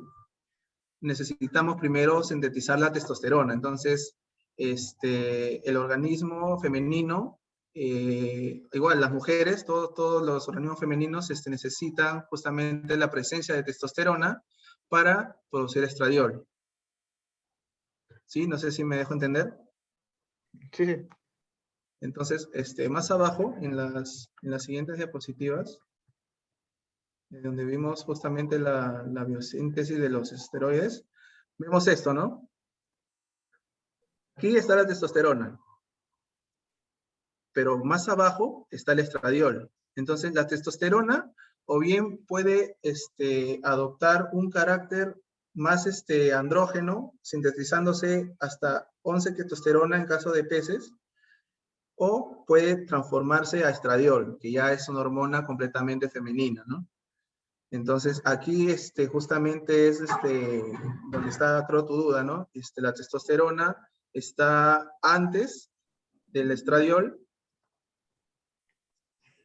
necesitamos primero sintetizar la testosterona. Entonces, el organismo femenino, igual las mujeres, todos los organismos femeninos necesitan justamente la presencia de testosterona para producir estradiol. ¿Sí? No sé si me dejo entender. Sí, sí. Entonces, más abajo, en las siguientes diapositivas, donde vimos justamente la biosíntesis de los esteroides, vemos esto, ¿no? Aquí está la testosterona, pero más abajo está el estradiol. Entonces, la testosterona o bien puede adoptar un carácter más andrógeno, sintetizándose hasta 11 ketosterona en caso de peces, o puede transformarse a estradiol, que ya es una hormona completamente femenina, ¿no? Entonces, aquí justamente es donde está, creo, tu duda, ¿no? La testosterona está antes del estradiol,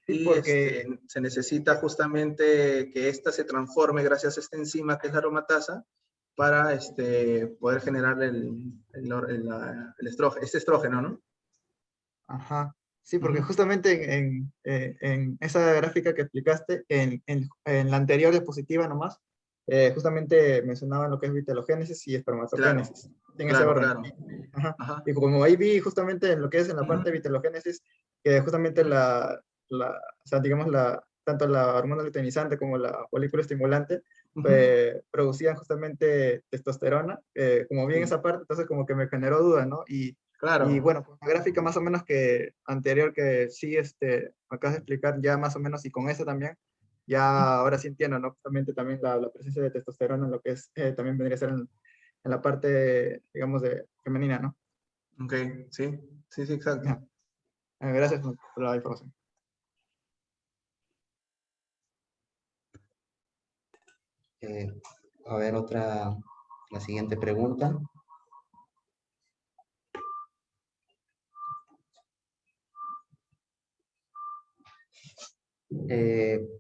Sí, y porque, se necesita justamente que ésta se transforme gracias a esta enzima que es la aromatasa para poder generar este estrógeno, ¿no? ajá, sí, porque Ujú. justamente en esa gráfica que explicaste, en la anterior diapositiva nomás, justamente mencionaban lo que es vitelogénesis y Claro, espermatogénesis, en ese claro, orden. claro. Ajá. Ajá. Y como ahí vi justamente en lo que es en la Ujú. parte de vitelogénesis, que justamente o sea, digamos, tanto la hormona luteinizante como la folículo estimulante Ujú. producían justamente testosterona, como vi en Sí, esa parte, entonces como que me generó duda, ¿no? Y claro. bueno, con la gráfica más o menos que anterior que sí me acabas de explicar ya más o menos y con eso también, ya ahora sí entiendo, ¿no? Justamente también la presencia de testosterona en lo que es, también vendría a ser en la parte, digamos, de femenina, ¿no? Ok, sí, sí, sí, exacto. Ya. Gracias por la información. Eh, a ver, la siguiente pregunta.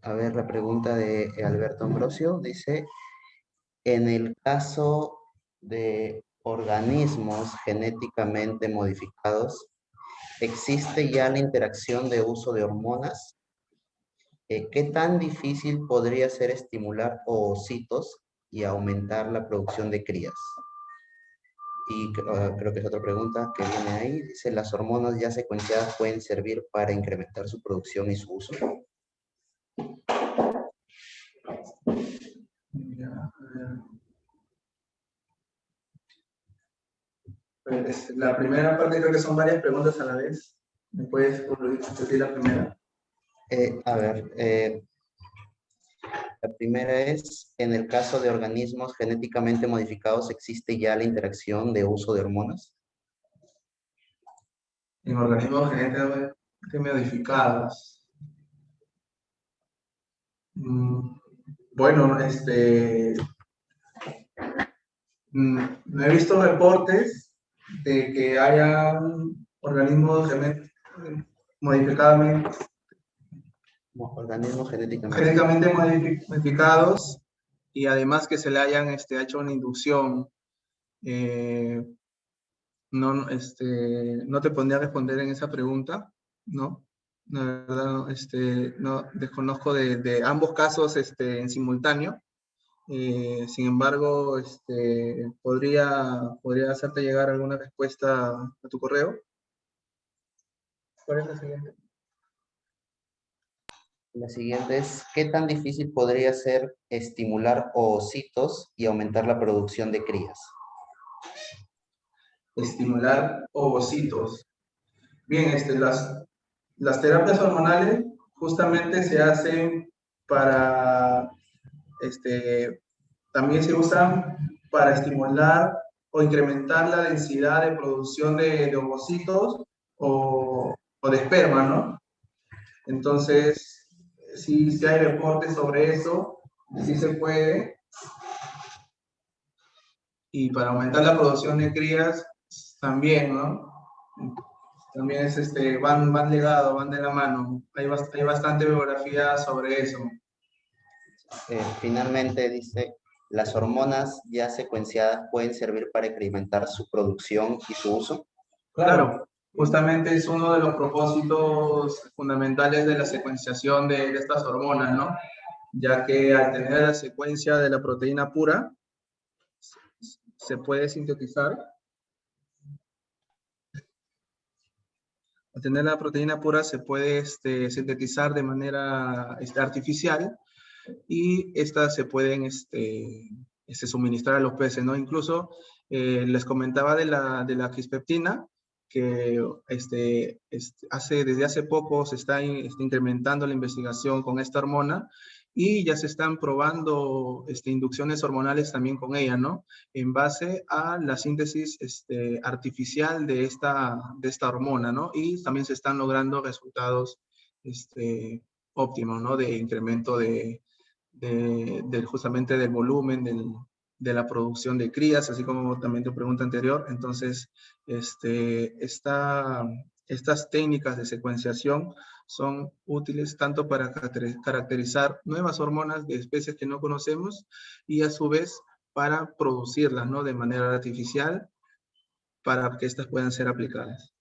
A ver, la pregunta de Alberto Ambrosio dice, en el caso de organismos genéticamente modificados, ¿existe ya la interacción de uso de hormonas? ¿Qué tan difícil podría ser estimular ovocitos y aumentar la producción de crías? Y creo que es otra pregunta que viene ahí. Dice, ¿las hormonas ya secuenciadas pueden servir para incrementar su producción y su uso? Ya, a ver. Pues, la primera parte creo que son varias preguntas a la vez. ¿Me puedes repetir la primera? A ver, la primera es, en el caso de organismos genéticamente modificados, ¿existe ya la interacción de uso de hormonas? En organismos genéticamente modificados. Mm, Bueno, no he visto reportes de que haya organismos modificados, Organismos genéticamente. genéticamente modificados, y además que se le hayan hecho una inducción. Eh, no te pondría a responder en esa pregunta, ¿no? La verdad, no desconozco de ambos casos en simultáneo. Sin embargo, podría hacerte llegar alguna respuesta a tu correo. ¿Cuál es la siguiente? La siguiente es, ¿qué tan difícil podría ser estimular ovocitos y aumentar la producción de crías? Estimular ovocitos. Bien, las terapias hormonales justamente se hacen para, también se usan para estimular o incrementar la densidad de producción de ovocitos o de esperma, ¿no? Entonces, sí hay reportes sobre eso, sí se puede, y para aumentar la producción de crías también, ¿no? También van ligados, van de la mano. Hay bastante bibliografía sobre eso. Finalmente dice, ¿las hormonas ya secuenciadas pueden servir para incrementar su producción y su uso? Claro, justamente es uno de los propósitos fundamentales de la secuenciación de estas hormonas, ¿no? Ya que al tener la secuencia de la proteína pura, se puede sintetizar. Al tener la proteína pura se puede sintetizar de manera artificial, y estas se pueden suministrar a los peces, ¿no? Incluso les comentaba de la quispeptina, que desde hace poco se está incrementando la investigación con esta hormona, y ya se están probando inducciones hormonales también con ella, ¿no? En base a la síntesis artificial de esta hormona, ¿no? Y también se están logrando resultados óptimos, ¿no? De incremento justamente del volumen de la producción de crías, así como también tu pregunta anterior. Entonces, estas técnicas de secuenciación son útiles tanto para caracterizar nuevas hormonas de especies que no conocemos y a su vez para producirlas, ¿no? De manera artificial para que estas puedan ser aplicadas.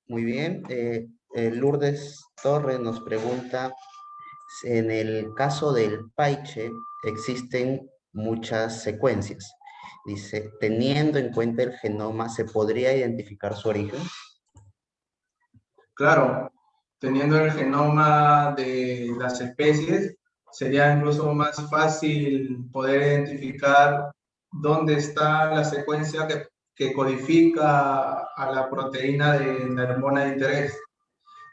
Muy bien. Lourdes Torres nos pregunta, en el caso del paiche existen muchas secuencias. Dice, teniendo en cuenta el genoma, ¿se podría identificar su origen? Claro, teniendo el genoma de las especies, sería incluso más fácil poder identificar dónde está la secuencia que codifica a la proteína de la hormona de interés.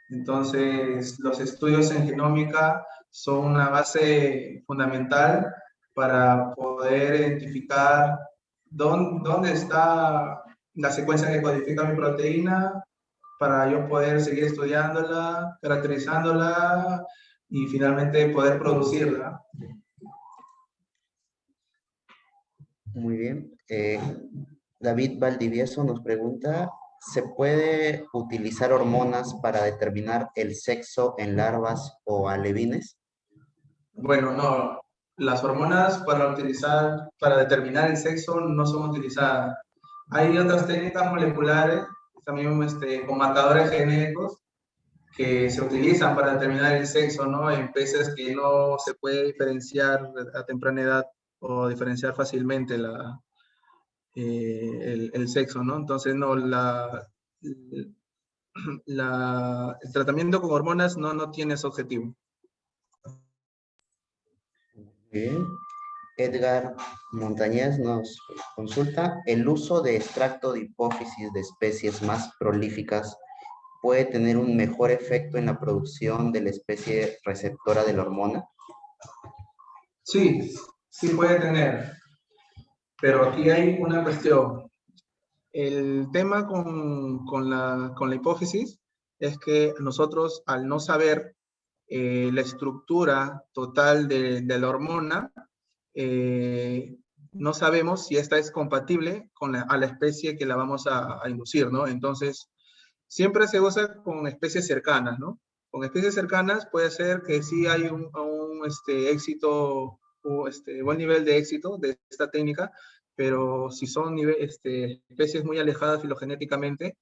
Entonces, los estudios en genómica son una base fundamental para poder identificar dónde está la secuencia que codifica mi proteína, para yo poder seguir estudiándola, caracterizándola y finalmente poder producirla. Muy bien. David Valdivieso nos pregunta, ¿se puede utilizar hormonas para determinar el sexo en larvas o alevines? Bueno, no. Las hormonas para determinar el sexo no son utilizadas. Hay otras técnicas moleculares, también con marcadores genéticos, que se utilizan para determinar el sexo, ¿no? En peces que no se puede diferenciar a temprana edad o diferenciar fácilmente el sexo, ¿no? Entonces, no, el tratamiento con hormonas no tiene ese objetivo. Bien. Edgar Montañez nos consulta, ¿el uso de extracto de hipófisis de especies más prolíficas puede tener un mejor efecto en la producción de la especie receptora de la hormona? Sí, sí puede tener, pero aquí hay una cuestión. El tema con la hipófisis es que nosotros, al no saber la estructura total de la hormona, no sabemos si esta es compatible a la especie que la vamos a inducir, ¿no? Entonces, siempre se usa con especies cercanas, ¿no? Con especies cercanas puede ser que sí hay un éxito, o buen nivel de éxito de esta técnica, pero si son especies muy alejadas filogenéticamente,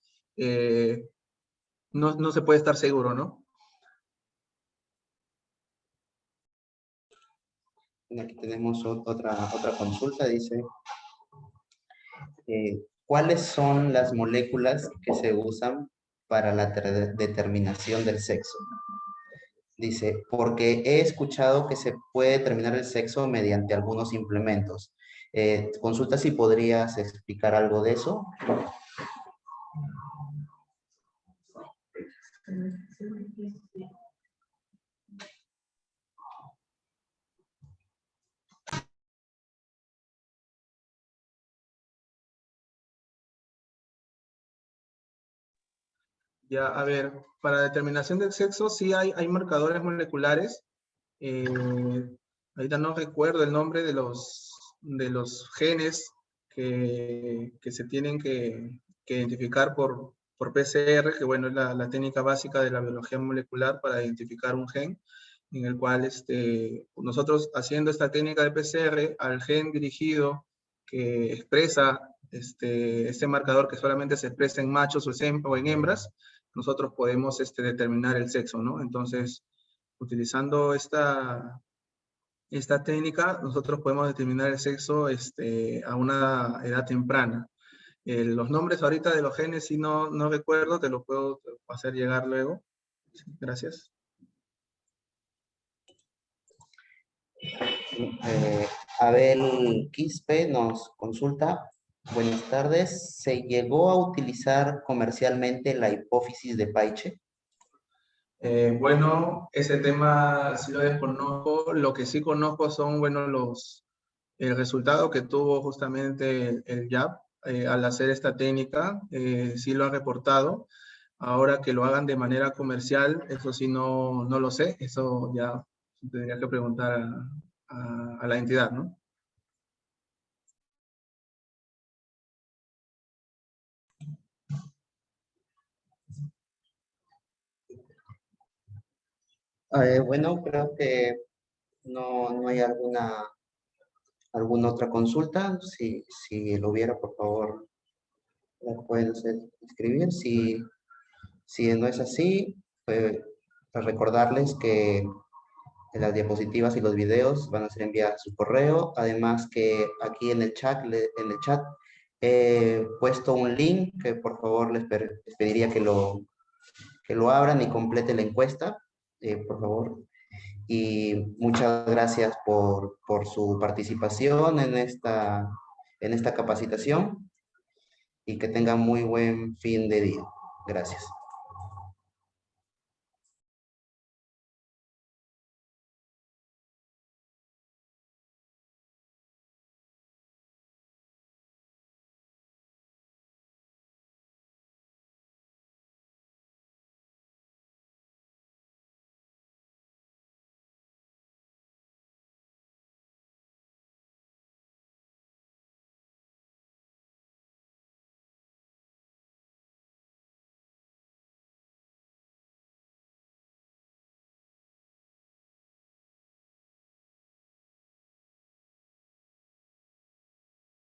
no se puede estar seguro, ¿no? Aquí tenemos otra consulta, dice, ¿cuáles son las moléculas que se usan para la determinación del sexo? Dice, porque he escuchado que se puede determinar el sexo mediante algunos implementos. Consulta si podrías explicar algo de eso. Ya, a ver, para determinación del sexo sí hay marcadores moleculares. Ahorita no recuerdo el nombre de los genes que se tienen que identificar por PCR, que bueno, es la técnica básica de la biología molecular para identificar un gen, en el cual nosotros haciendo esta técnica de PCR al gen dirigido que expresa este marcador que solamente se expresa en machos o en hembras, nosotros podemos determinar el sexo, ¿no? Entonces, utilizando esta técnica, nosotros podemos determinar el sexo a una edad temprana. Los nombres ahorita de los genes, si no recuerdo, te lo puedo hacer llegar luego. Gracias. Abel Quispe nos consulta, buenas tardes, ¿se llegó a utilizar comercialmente la hipófisis de Paiche? Bueno, ese tema sí lo desconozco. Lo que sí conozco son, bueno, el resultado que tuvo justamente el YAP al hacer esta técnica. Sí lo ha reportado. Ahora que lo hagan de manera comercial, eso sí no lo sé. Eso ya tendría que preguntar a la entidad, ¿no? Bueno, creo que no hay alguna otra consulta. Si lo hubiera, por favor, la pueden escribir. Si no es así, pues recordarles que las diapositivas y los videos van a ser enviados a su correo. Además que aquí en el chat, he puesto un link que por favor les pediría que lo abran y complete la encuesta, por favor. Y muchas gracias por su participación en esta capacitación y que tengan muy buen fin de día. Gracias.